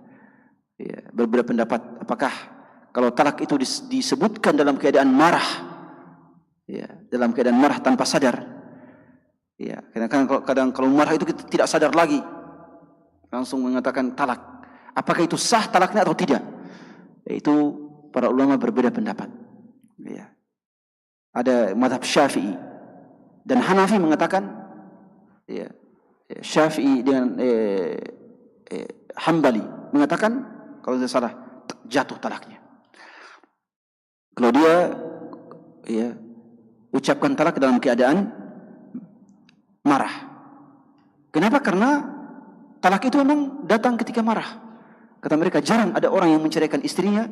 Ya, berbeda pendapat apakah kalau talak itu disebutkan dalam keadaan marah, ya, dalam keadaan marah tanpa sadar, ya, kadang kalau marah itu kita tidak sadar lagi langsung mengatakan talak, apakah itu sah talaknya atau tidak? Itu para ulama berbeda pendapat, ya. Ada mazhab Syafi'i dan Hanafi mengatakan, ya, Syafi'i dengan Hambali mengatakan kalau tidak salah jatuh talaknya. Kalau dia ya ucapkan talak dalam keadaan marah. Kenapa? Karena talak itu memang datang ketika marah. Kata mereka jarang ada orang yang menceraikan istrinya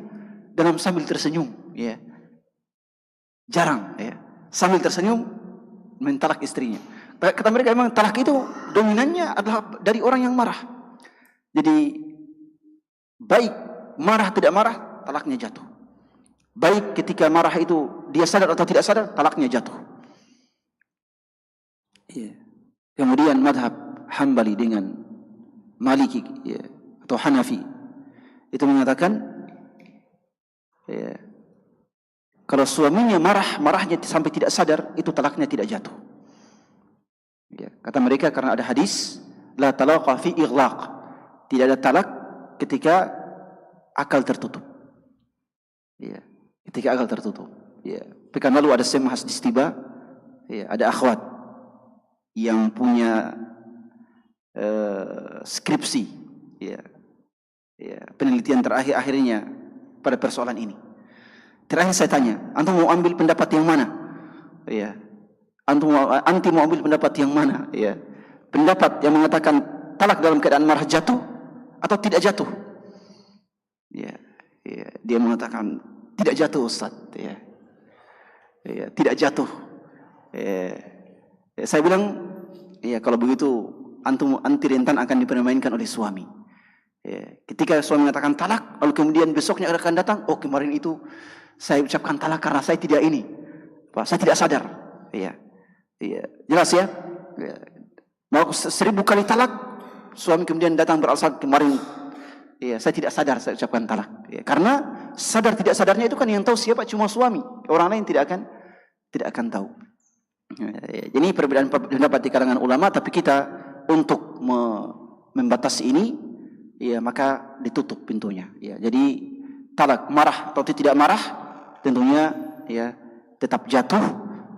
dalam sambil tersenyum, ya. Jarang, ya. Sambil tersenyum mentalak istrinya. Kata mereka memang talak itu dominannya adalah dari orang yang marah. Jadi baik marah tidak marah, talaknya jatuh. Baik ketika marah itu dia sadar atau tidak sadar, talaknya jatuh. Ya. Kemudian madhab Hambali dengan Maliki, ya, atau Hanafi itu mengatakan, ya, kalau suaminya marahnya sampai tidak sadar, itu talaknya tidak jatuh. Ya. Kata mereka karena ada hadis, la talaqa fi ighlaq. Tidak ada talak ketika akal tertutup. Ya, ketika akal tertutup. Ya, pekan lalu ada semahas di Stiba, ya, ada akhwat yang punya skripsi, ya, ya, penelitian terakhir-akhirnya pada persoalan ini. Terakhir saya tanya, antum mau ambil pendapat yang mana? Ya, anti mau ambil pendapat yang mana? Ya, pendapat yang mengatakan talak dalam keadaan marah jatuh atau tidak jatuh? Ya, ya, dia mengatakan tidak jatuh, Ustaz. Ya, ya, tidak jatuh. Ya, ya, saya bilang, ya kalau begitu antum anti rentan akan dipermainkan oleh suami. Ya, ketika suami mengatakan talak, lalu kemudian besoknya akan datang, oh kemarin itu saya ucapkan talak karena saya tidak ini, Pak, saya tidak sadar. Ya, ya, jelas ya. Ya. Mau 1000 kali talak, suami kemudian datang beralasan kemarin, ya saya tidak sadar saya ucapkan talak. Ya, karena sadar tidak sadarnya itu kan yang tahu siapa cuma suami, orang lain tidak akan tahu. Ya, jadi perbedaan pendapat di kalangan ulama, tapi kita untuk membatasi ini, ya maka ditutup pintunya. Ya, jadi talak marah atau tidak marah, tentunya ya tetap jatuh,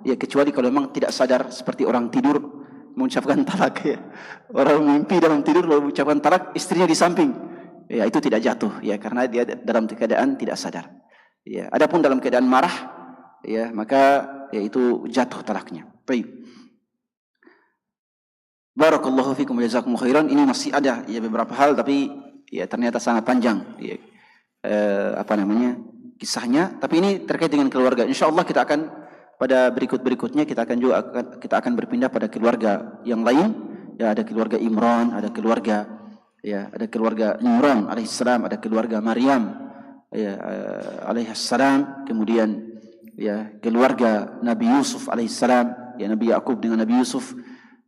ya kecuali kalau memang tidak sadar seperti orang tidur mengucapkan talak, ya. Orang mimpi dalam tidur lalu mengucapkan talak, istrinya di samping, ya itu tidak jatuh, ya karena dia dalam keadaan tidak sadar. Ya, adapun dalam keadaan marah, ya maka ya itu jatuh talaknya. Baik. Barakallahu fikum wa jazakumullahu khairan. Ini masih ada ya beberapa hal, tapi ya ternyata sangat panjang. Ya, kisahnya, tapi ini terkait dengan keluarga. Insyaallah kita akan pada berikutnya kita akan berpindah pada keluarga yang lain. Ya, ada keluarga Imran, ada keluarga Imran alaihissalam, ada keluarga Maryam ya alaihissalam, kemudian ya keluarga Nabi Yusuf alaihissalam, ya Nabi Yakub dengan Nabi Yusuf,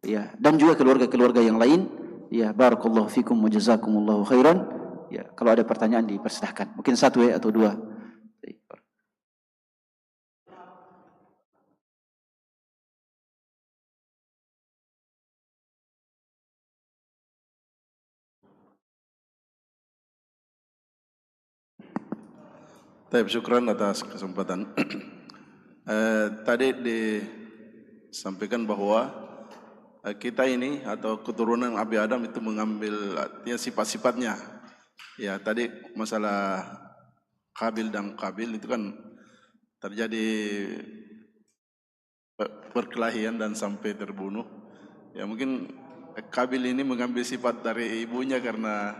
ya dan juga keluarga-keluarga yang lain. Ya, barakallahu fikum wa jazakumullahu khairan. Ya, kalau ada pertanyaan dipersilahkan. Mungkin satu ya atau dua. Baik, syukran atas kesempatan. Tadi disampaikan bahwa kita ini atau keturunan Nabi Adam itu mengambil artinya sifat-sifatnya. Ya, tadi masalah Qabil dan Qabil itu kan terjadi perkelahian dan sampai terbunuh. Ya, mungkin Qabil ini mengambil sifat dari ibunya karena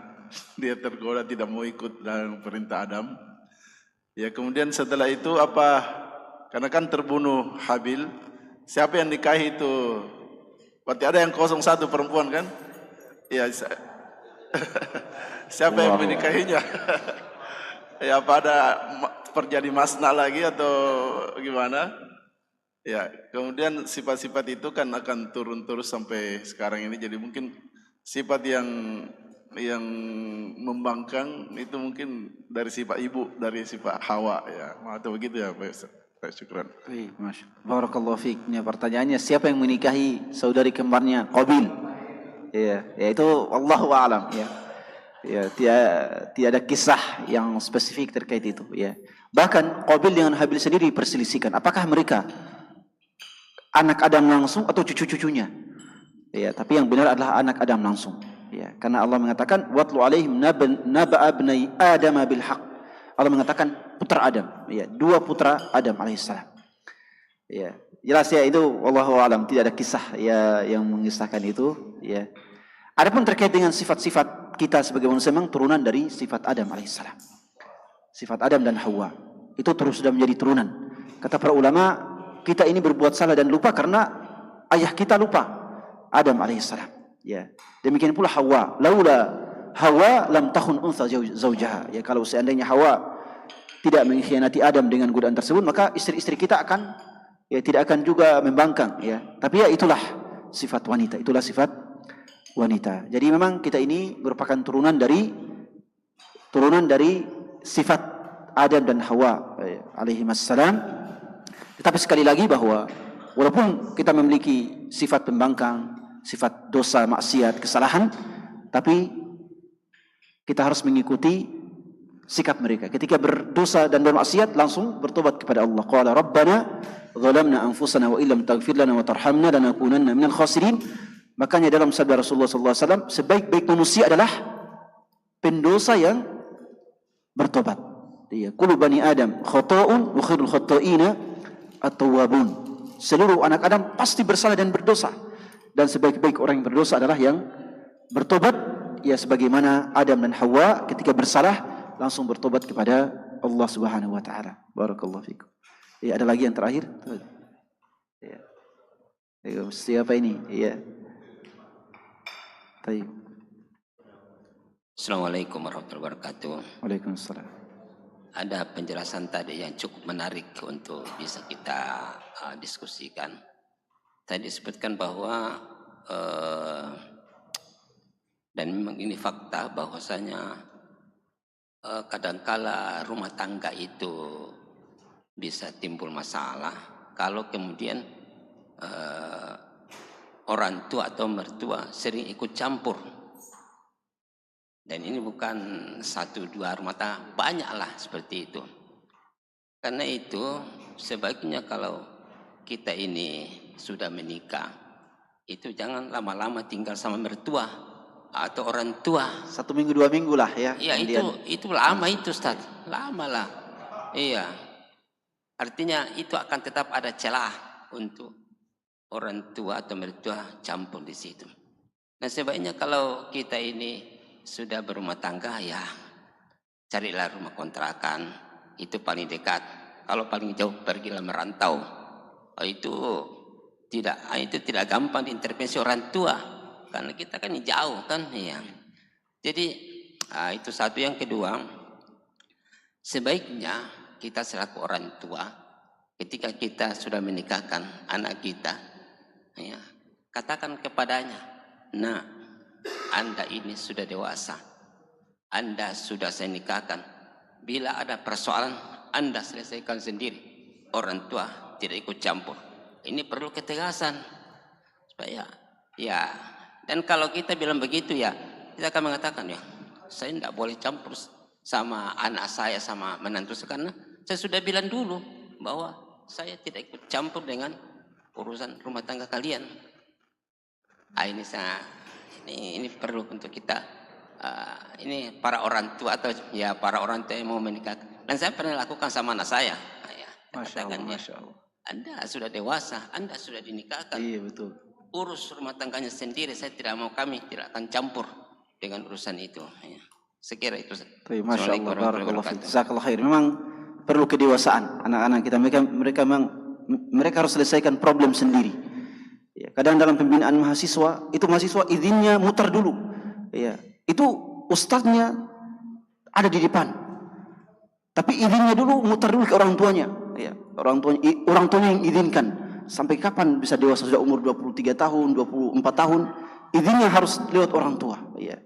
dia tergoda tidak mau ikut dalam perintah Adam. Ya, kemudian setelah itu apa? Karena kan terbunuh Habil, siapa yang nikahi itu? Berarti ada yang 01 perempuan kan? Ya, siapa yang menikahinya? Ya, apa ada terjadi masna lagi atau gimana? Ya, kemudian sifat-sifat itu kan akan turun terus sampai sekarang ini. Jadi mungkin sifat yang membangkang itu mungkin dari sifat ibu, dari sifat Hawa, ya atau begitu ya Pak. Syukran. Barakallahu fiik. Ini pertanyaannya, siapa yang menikahi saudari kembarnya Qabil? Ya, itu wallahu a'lam, ya. Ya, tiada kisah yang spesifik terkait itu, ya. Bahkan Qabil dengan Habil sendiri perselisihkan apakah mereka anak Adam langsung atau cucu-cucunya. Ya, tapi yang benar adalah anak Adam langsung. Ya, karena Allah mengatakan watlu alaihim naba'a ibnai Adam bil haqq. Allah mengatakan putra Adam, ya, dua putra Adam alaihissalam. Ya, jelas ya itu wallahu alam, tidak ada kisah ya yang mengisahkan itu, ya. Adapun terkait dengan sifat-sifat kita sebagai manusia, memang turunan dari sifat Adam alaihissalam. Sifat Adam dan Hawa itu terus sudah menjadi turunan. Kata para ulama, kita ini berbuat salah dan lupa karena ayah kita lupa, Adam alaihissalam. Ya, demikian pula Hawa. Laula Hawa lam tahun untha zaujaha. Ya, kalau seandainya Hawa tidak mengkhianati Adam dengan godaan tersebut, maka istri-istri kita akan ya tidak akan juga membangkang, ya. Tapi ya itulah sifat wanita, itulah sifat wanita. Jadi memang kita ini merupakan turunan dari sifat Adam dan Hawa alaihimassalam. Tetapi sekali lagi bahwa walaupun kita memiliki sifat pembangkang, sifat dosa, maksiat, kesalahan, tapi kita harus mengikuti sikap mereka. Ketika berdosa dan bermaksiat langsung bertobat kepada Allah. Qala Rabbana zalamna anfusana wa illam taghfir lana wa tarhamna lanakunanna minal khasirin. Makanya dalam sabda Rasulullah SAW, sebaik-baik manusia adalah pendosa yang bertobat. Iya, kullu bani Adam khata'un wa khairul khata'ina at-tawwabun. Seluruh anak Adam pasti bersalah dan berdosa. Dan sebaik-baik orang yang berdosa adalah yang bertobat, ya sebagaimana Adam dan Hawa ketika bersalah langsung bertobat kepada Allah Subhanahu wa taala. Barakallahu fikum. Ya, ada lagi yang terakhir? Ya. Siapa ini? Iya. Baik. Assalamualaikum warahmatullahi wabarakatuh. Waalaikumsalam. Ada penjelasan tadi yang cukup menarik untuk bisa kita diskusikan. Tadi disebutkan bahwa dan memang ini fakta bahwasanya kadangkala rumah tangga itu bisa timbul masalah kalau kemudian orang tua atau mertua sering ikut campur. Dan ini bukan 1-2 rumah tangga, banyaklah seperti itu. Karena itu sebaiknya kalau kita ini sudah menikah, itu jangan lama-lama tinggal sama mertua atau orang tua. 1 minggu 2 minggu lah ya. Iya, itu lama itu Ustaz, lama lah. Iya, artinya itu akan tetap ada celah untuk orang tua atau mertua campur di situ. Nah sebaiknya kalau kita ini sudah berumah tangga, ya carilah rumah kontrakan, itu paling dekat. Kalau paling jauh pergilah merantau. Itu tidak gampang diintervensi orang tua karena kita kan jauh kan, ya. Jadi itu satu. Yang kedua, sebaiknya kita selaku orang tua ketika kita sudah menikahkan anak kita, ya, katakan kepadanya, nah, Anda ini sudah dewasa, Anda sudah saya nikahkan. Bila ada persoalan, Anda selesaikan sendiri. Orang tua tidak ikut campur. Ini perlu ketegasan supaya, ya. Dan kalau kita bilang begitu, ya, kita akan mengatakan, ya, saya tidak boleh campur sama anak saya, sama menantu saya, karena saya sudah bilang dulu bahwa saya tidak ikut campur dengan urusan rumah tangga kalian. Ini perlu untuk kita, ini para orang tua atau ya para orang tua yang mau menikah. Dan saya pernah lakukan sama anak saya. Ya, Masya Allah, Masya Allah. Anda sudah dewasa, Anda sudah dinikahkan. Iya betul. Urus rumah tangganya sendiri. Saya tidak mau, kami tidak akan campur dengan urusan itu. Ya. Sekira itu. Masya Allah, barakallahu fiik. Jazakallahu khair. Memang perlu kedewasaan anak-anak kita. Mereka harus selesaikan problem sendiri. Ya, kadang dalam pembinaan mahasiswa, itu mahasiswa izinnya muter dulu. Ya, itu ustadznya ada di depan. Tapi izinnya dulu muter dulu ke orang tuanya. Ya, orang tuanya yang izinkan. Sampai kapan bisa dewasa, sudah umur 23 tahun, 24 tahun, izinnya harus lewat orang tua. Ya.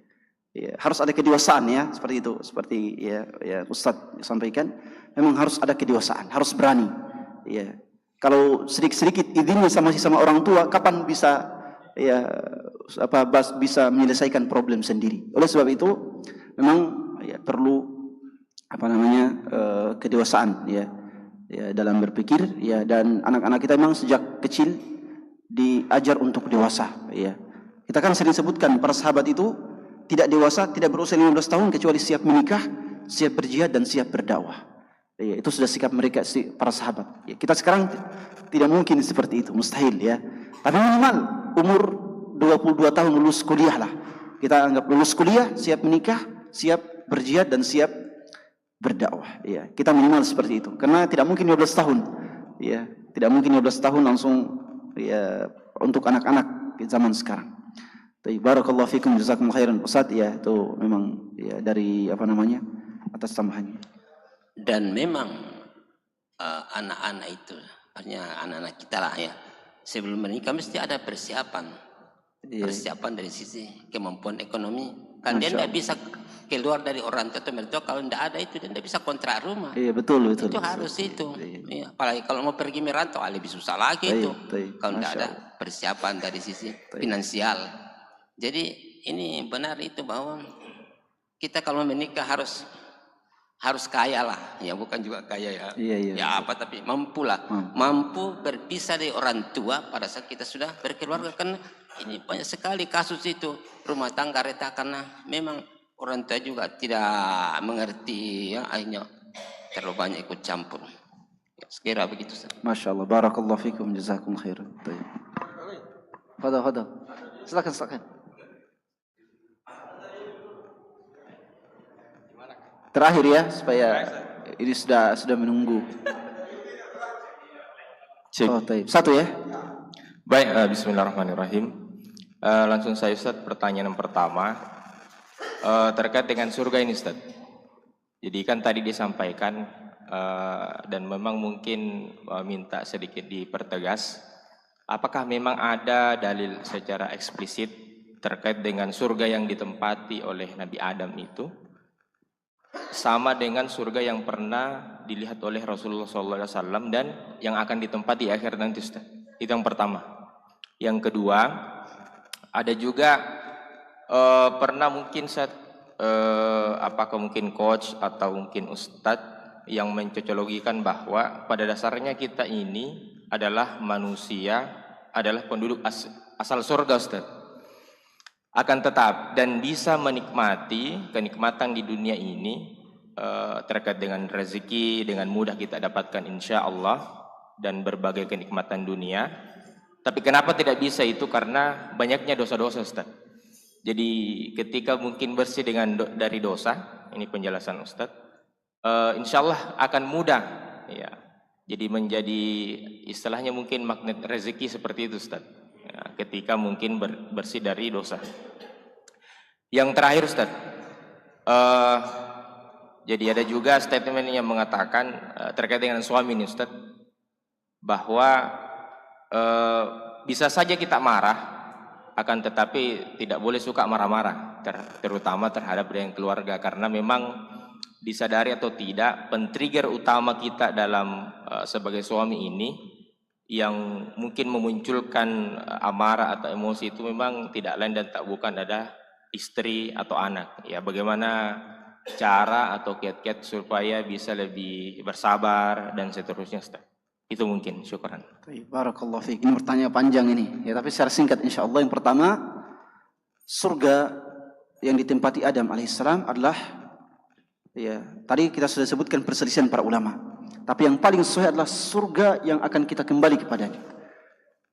Ya, harus ada kedewasaan, ya, seperti itu. Seperti ya Ustadz sampaikan, memang harus ada kedewasaan, harus berani. Ya. Kalau sedikit-sedikit izinnya sama orang tua, kapan bisa bisa menyelesaikan problem sendiri. Oleh sebab itu memang ya perlu kedewasaan ya dalam berpikir, ya, dan anak-anak kita memang sejak kecil diajar untuk dewasa, ya. Kita kan sering sebutkan para sahabat itu tidak dewasa, tidak berusia 15 tahun kecuali siap menikah, siap berjihad dan siap berdakwah. Ya, itu sudah sikap mereka, para sahabat. Ya, kita sekarang tidak mungkin seperti itu, mustahil, ya. Tapi minimal umur 22 tahun lulus kuliah lah. Kita anggap lulus kuliah, siap menikah, siap berjihad dan siap berdakwah. Ya, kita minimal seperti itu. Karena tidak mungkin 15 tahun. Ya, tidak mungkin 15 tahun langsung ya untuk anak-anak di zaman sekarang. Barakallahu fikum, jazakumullah khairan Ustaz, ya, itu memang ya dari atas tambahannya. Dan memang anak-anak itu, artinya anak-anak kita lah, ya, sebelum menikah mesti ada persiapan. Persiapan dari sisi kemampuan ekonomi. Kan dia tidak bisa keluar dari orang tua atau mertua kalau tidak ada itu, dia tidak bisa kontrak rumah. Iya, betul. Itu harus itu. Ya, apalagi kalau mau pergi merantau, lebih susah lagi itu. Kalau tidak ada persiapan dari sisi finansial. Jadi ini benar itu bahwa kita kalau menikah harus harus kaya lah, ya bukan juga kaya ya, Iya. ya apa tapi mampu lah, mampu berpisah dari orang tua pada saat kita sudah berkeluarga. Kan ini banyak sekali kasus itu rumah tangga retak karena memang orang tua juga tidak mengerti, ya akhirnya terlalu banyak ikut campur. Ya, sekira begitu. Masya Allah, barakallahu fikum, jazakum khairan. Hadal. Silakan. Terakhir ya, supaya ini sudah menunggu. Satu ya. Baik, bismillahirrahmanirrahim. Langsung saya Ustaz, pertanyaan yang pertama terkait dengan surga ini Ustaz. Jadi kan tadi disampaikan dan memang mungkin minta sedikit dipertegas, apakah memang ada dalil secara eksplisit terkait dengan surga yang ditempati oleh Nabi Adam itu sama dengan surga yang pernah dilihat oleh Rasulullah SAW dan yang akan ditempati di akhir nanti Ustaz? Itu yang pertama. Yang kedua, ada juga pernah mungkin apakah mungkin coach atau mungkin ustadz yang mencocologikan bahwa pada dasarnya kita ini adalah manusia, adalah penduduk asal surga Ustaz. Akan tetap dan bisa menikmati kenikmatan di dunia ini terkait dengan rezeki dengan mudah kita dapatkan insya Allah dan berbagai kenikmatan dunia. Tapi kenapa tidak bisa itu? Karena banyaknya dosa-dosa Ustaz. Jadi ketika mungkin bersih dari dosa, ini penjelasan Ustaz, insya Allah akan mudah ya. Jadi menjadi istilahnya mungkin magnet rezeki seperti itu Ustaz ya, ketika mungkin bersih dari dosa. Yang terakhir Ustaz, jadi ada juga statement yang mengatakan terkait dengan suami ini Ustaz, bahwa bisa saja kita marah, akan tetapi tidak boleh suka marah-marah, terutama terhadap yang keluarga, karena memang disadari atau tidak, pentrigger utama kita dalam sebagai suami ini yang mungkin memunculkan amarah atau emosi itu memang tidak lain dan tak bukan ada istri atau anak. Ya, bagaimana cara atau kiat-kiat supaya bisa lebih bersabar dan seterusnya Ustaz. Itu mungkin, syukran. Barakallahu fiik. Ini pertanyaan panjang ini. Ya, tapi secara singkat insyaallah. Yang pertama, surga yang ditempati Adam alaihissalam adalah, ya, tadi kita sudah sebutkan perselisihan para ulama. Tapi yang paling sahih adalah surga yang akan kita kembali kepadanya.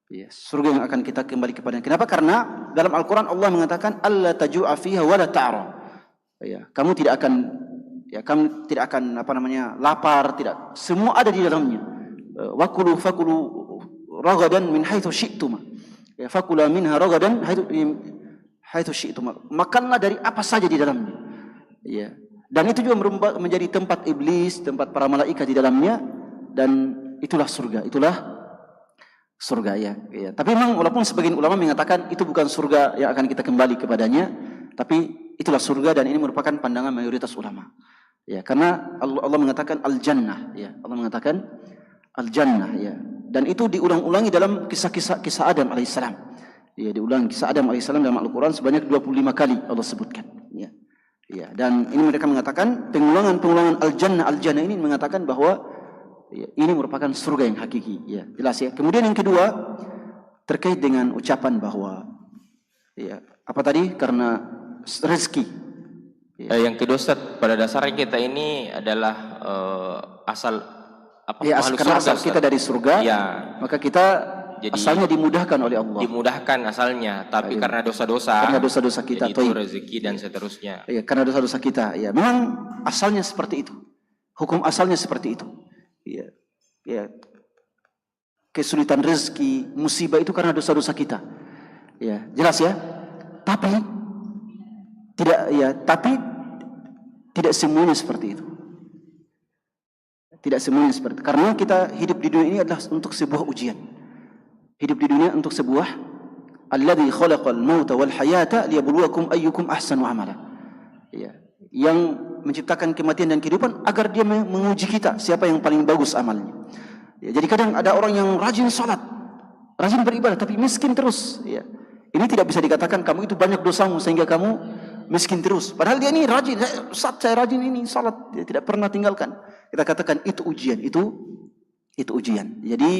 Ya, surga yang akan kita kembali kepadanya. Kenapa? Karena dalam Al-Quran Allah mengatakan alla taju'a fiha wa la ta'ra. Ya, kamu tidak akan lapar, tidak. Semua ada di dalamnya. Wakulu fakulu ragadan min haitsu syi'tum. Ya, fakula minha ragadan haitsu syi'tum. Makanlah dari apa saja di dalamnya. Ya. Dan itu juga menjadi tempat iblis, tempat para malaikat di dalamnya, dan itulah surga, ya. Tapi memang walaupun sebagian ulama mengatakan itu bukan surga yang akan kita kembali kepadanya, tapi itulah surga, dan ini merupakan pandangan mayoritas ulama. Ya, karena Allah mengatakan al-jannah, ya. Allah mengatakan al-jannah, ya. Dan itu diulang-ulangi dalam kisah Adam alaihissalam. Ya, diulang kisah Adam alaihissalam dalam Al-Quran sebanyak 25 kali Allah sebutkan. Ya. Ya, dan ini mereka mengatakan pengulangan al-jannah ini mengatakan bahwa ya, ini merupakan surga yang hakiki. Ya, jelas ya. Kemudian yang kedua terkait dengan ucapan bahwa ya, apa tadi? Karena rezeki. Ya. Yang kedua Ustaz, pada dasarnya kita ini adalah karena asal kita dari surga, ya, maka kita jadi asalnya dimudahkan oleh Allah. Dimudahkan asalnya, tapi karena dosa-dosa. Karena dosa-dosa kita, itu rezeki dan seterusnya. Ya, karena dosa-dosa kita. Ya, memang asalnya seperti itu. Hukum asalnya seperti itu. Ya, ya. Kesulitan rezeki, musibah itu karena dosa-dosa kita. Ya, jelas ya. Tapi tidak semuanya seperti itu. Tidak semuanya seperti itu. Karena kita hidup di dunia ini adalah untuk sebuah ujian. Hidup di dunia untuk sebuah alladzi khalaqal mauta wal hayata liyabluwakum ayyukum ahsanu amala. Ya, yang menciptakan kematian dan kehidupan agar dia menguji kita siapa yang paling bagus amalnya. Ya, jadi kadang ada orang yang rajin salat, rajin beribadah tapi miskin terus, ya. Ini tidak bisa dikatakan kamu itu banyak dosamu sehingga kamu miskin terus. Padahal dia ini rajin, Ustaz saya rajin ini salat, dia tidak pernah tinggalkan. Kita katakan itu ujian, itu ujian. Jadi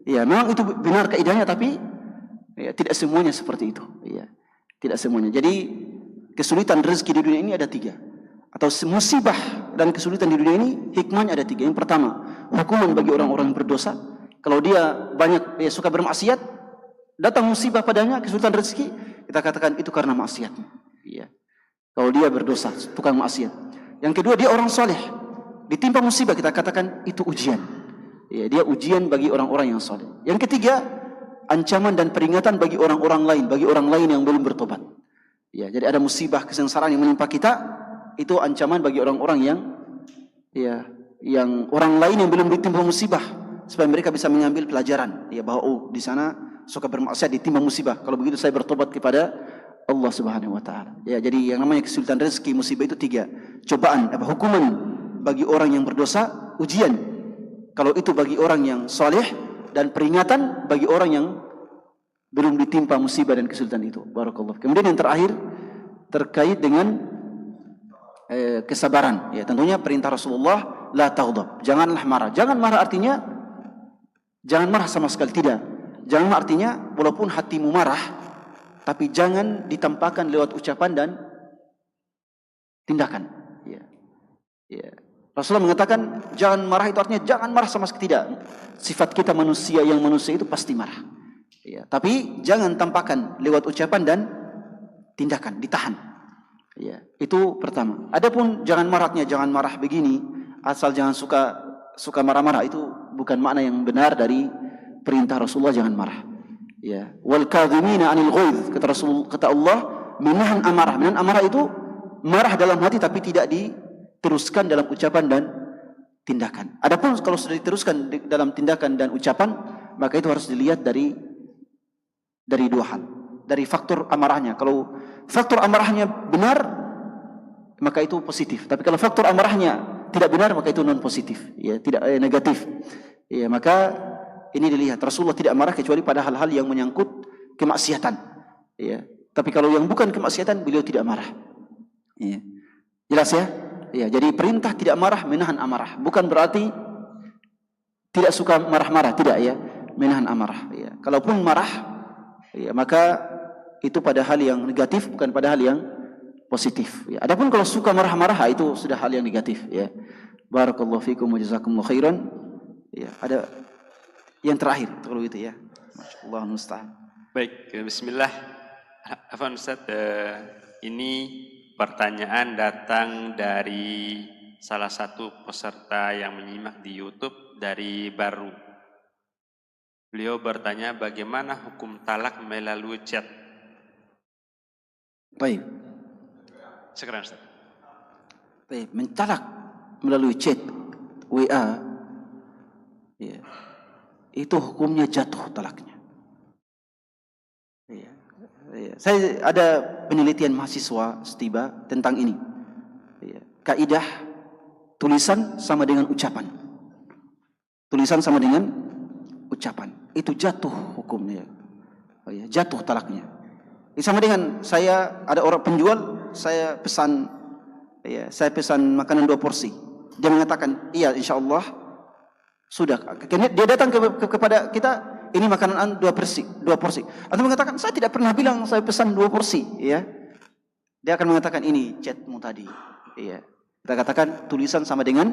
ya memang itu benar kaidahnya, tapi ya, tidak semuanya seperti itu. Ya, tidak semuanya. Jadi kesulitan rezeki di dunia ini ada 3. Atau musibah dan kesulitan di dunia ini hikmahnya ada 3. Yang pertama, hukuman bagi orang-orang yang berdosa. Kalau dia banyak suka bermaksiat, datang musibah padanya, kesulitan rezeki, kita katakan itu karena maksiatnya. Ya. Kalau dia berdosa, tukang maksiat. Yang kedua, dia orang soleh, ditimpa musibah, kita katakan itu ujian. Ya, dia ujian bagi orang-orang yang soleh. Yang ketiga, ancaman dan peringatan bagi orang-orang lain yang belum bertobat. Ya, jadi ada musibah kesengsaraan yang menimpa kita, itu ancaman bagi orang-orang yang orang lain yang belum ditimpa musibah, supaya mereka bisa mengambil pelajaran. Ya, bahwa di sana suka bermaksiat ditimpa musibah. Kalau begitu saya bertobat kepada Allah Subhanahu wa taala. Ya, jadi yang namanya kesulitan rezeki, musibah itu 3. Cobaan, hukuman bagi orang yang berdosa, ujian. Kalau itu bagi orang yang saleh, dan peringatan bagi orang yang belum ditimpa musibah dan kesulitan itu. Barakallahu. Kemudian yang terakhir terkait dengan kesabaran. Ya, tentunya perintah Rasulullah, la taghdab, janganlah marah. Jangan marah artinya jangan marah sama sekali, tidak. Jangan artinya walaupun hatimu marah, tapi jangan ditampakkan lewat ucapan dan tindakan. Ya. Ya. Rasulullah mengatakan jangan marah itu artinya jangan marah sama sekali, tidak. Sifat kita manusia itu pasti marah. Ya. Tapi jangan tampakkan lewat ucapan dan tindakan, ditahan. Ya. Itu pertama. Adapun jangan marahnya, jangan marah begini, asal jangan suka marah-marah, itu bukan makna yang benar dari perintah Rasulullah jangan marah. Ya, wal kadhimina 'anil ghaidh, kata Allah, menahan amarah. Menahan amarah itu marah dalam hati tapi tidak diteruskan dalam ucapan dan tindakan. Adapun kalau sudah diteruskan dalam tindakan dan ucapan, maka itu harus dilihat dari 2 hal. Dari faktor amarahnya. Kalau faktor amarahnya benar, maka itu positif. Tapi kalau faktor amarahnya tidak benar, maka itu non positif. Ya, tidak negatif. Ya, maka ini dilihat, Rasulullah tidak marah kecuali pada hal-hal yang menyangkut kemaksiatan. Ya. Tapi kalau yang bukan kemaksiatan, beliau tidak marah. Ya. Jelas ya? Ya. Jadi perintah tidak marah, menahan amarah. Bukan berarti tidak suka marah-marah, tidak ya. Menahan amarah. Ya. Kalaupun marah, ya, maka itu pada hal yang negatif, bukan pada hal yang positif. Ya. Adapun kalau suka marah-marah, itu sudah hal yang negatif. Ya. Barakallahu fikum wa jazakumullahu khairan. Ya. Ada yang terakhir, kalau gitu ya. Masyaallah musta'an. Baik, bismillah. Afwan Ustaz, ini pertanyaan datang dari salah satu peserta yang menyimak di YouTube dari Baru. Beliau bertanya bagaimana hukum talak melalui chat. Baik. Sekarang Ustaz. Baik, mentalak melalui chat WA. Ya. Itu hukumnya jatuh talaknya. Ya. Ya. Saya ada penelitian mahasiswa setiba tentang ini. Ya. Kaidah tulisan sama dengan ucapan. Tulisan sama dengan ucapan. Itu jatuh hukumnya. Ya. Jatuh talaknya. Sama dengan saya ada orang penjual, saya pesan makanan 2 porsi. Dia mengatakan, iya insyaallah sudah. Dia datang kepada kita, ini makanan 2 porsi. Atau mengatakan, saya tidak pernah bilang saya pesan 2 porsi. Ya. Dia akan mengatakan, ini chatmu tadi. Ya. Kita katakan tulisan sama dengan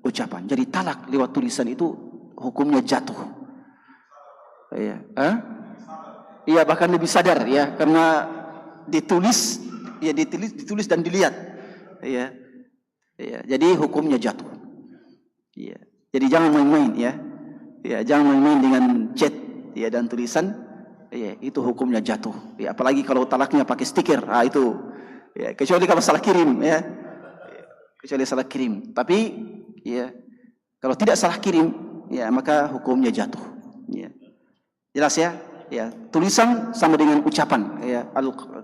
ucapan. Jadi talak lewat tulisan itu hukumnya jatuh. Ya. Iya, bahkan lebih sadar ya, karena ditulis dan dilihat. Ya. Ya. Jadi hukumnya jatuh. Ya. Jadi jangan main-main ya. Ya, jangan main-main dengan chat ya dan tulisan. Ya, itu hukumnya jatuh. Ya, apalagi kalau talaknya pakai stiker. Itu ya, kecuali kalau salah kirim ya. Kecuali salah kirim. Tapi ya, kalau tidak salah kirim ya, maka hukumnya jatuh. Ya. Jelas ya? Ya, tulisan sama dengan ucapan ya.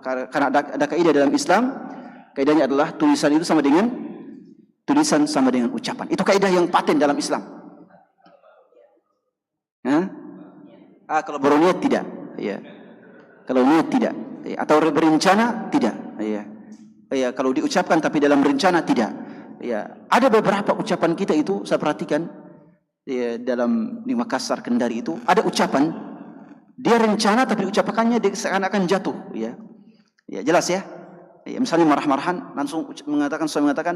Karena ada kaidah dalam Islam, kaidahnya adalah tulisan itu sama dengan ucapan. Itu kaidah yang paten dalam Islam. Kalau berniat tidak, ya. Kalau niat tidak, ya. Atau berencana tidak, ya. ya kalau diucapkan tapi dalam rencana tidak. Ya, ada beberapa ucapan kita itu saya perhatikan ya, dalam di Makassar, Kendari itu ada ucapan dia rencana tapi ucapannya dia seakan-akan jatuh ya. Ya jelas ya. Ya misalnya marah-marahan langsung mengatakan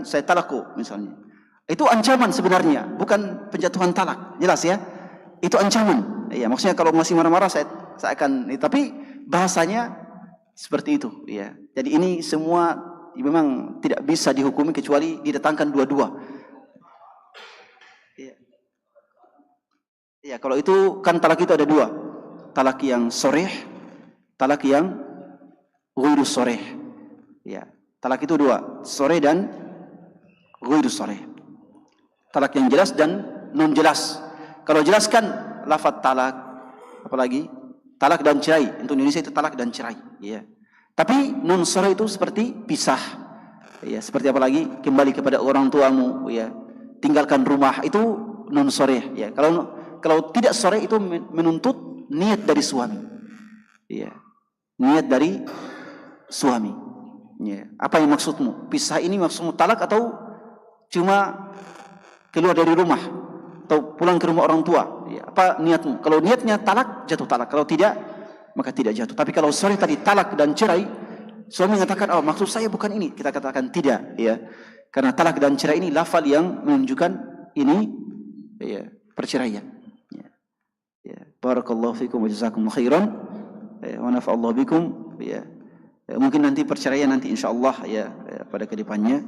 saya talakku misalnya. Itu ancaman sebenarnya, bukan penjatuhan talak. Jelas ya? Itu ancaman. Ya, maksudnya kalau masih marah-marah saya akan tapi bahasanya seperti itu ya. Jadi ini semua memang tidak bisa dihukumi kecuali didatangkan dua-dua. Ya. Ya, kalau itu kan talak itu ada dua. Talak yang soreh, talak yang ghairu soreh. Ya, talak itu dua, soreh dan ghairu soreh. Talak yang jelas dan non jelas. Kalau jelaskan lafaz talak, apalagi talak dan cerai. Untuk Indonesia itu talak dan cerai. Ya. Tapi non soreh itu seperti pisah. Ya, seperti apa lagi? Kembali kepada orang tuamu. Ya. Tinggalkan rumah itu non soreh. Ya. Kalau tidak soreh itu menuntut niat dari suami. Ya. Niat dari suami. Ya. Apa yang maksudmu? Pisah ini maksudmu talak atau cuma keluar dari rumah atau pulang ke rumah orang tua? Ya. Apa niatmu? Kalau niatnya talak, jatuh talak. Kalau tidak, maka tidak jatuh. Tapi kalau sorry tadi talak dan cerai, suami mengatakan, oh maksud saya bukan ini. Kita katakan tidak, ya. Karena talak dan cerai ini lafal yang menunjukkan ini ya, perceraian. Ya. Ya. Barakallahu fikum wa jazakumullahu khairan. Wa nafa'allahu bikum. Ya. Mungkin nanti perceraian nanti insyaallah ya, pada kedepannya.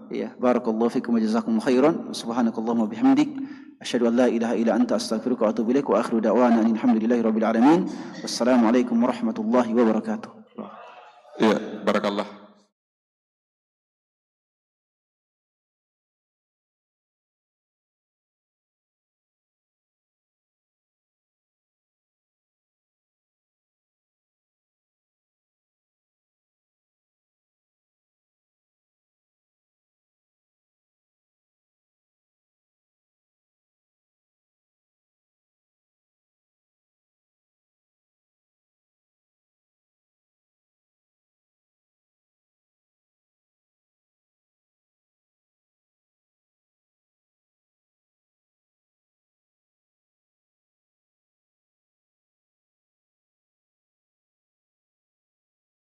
Ya, barakallahu fikum wa jazakumullahu khairan. Subhanakallahumma bihamdik asyhadu an la ilaha illa anta astaghfiruka wa atubu ilaik wa akhiru da'wana alhamdulillahi rabbil alamin. Wassalamualaikum warahmatullahi wabarakatuh. Ya, barakallah.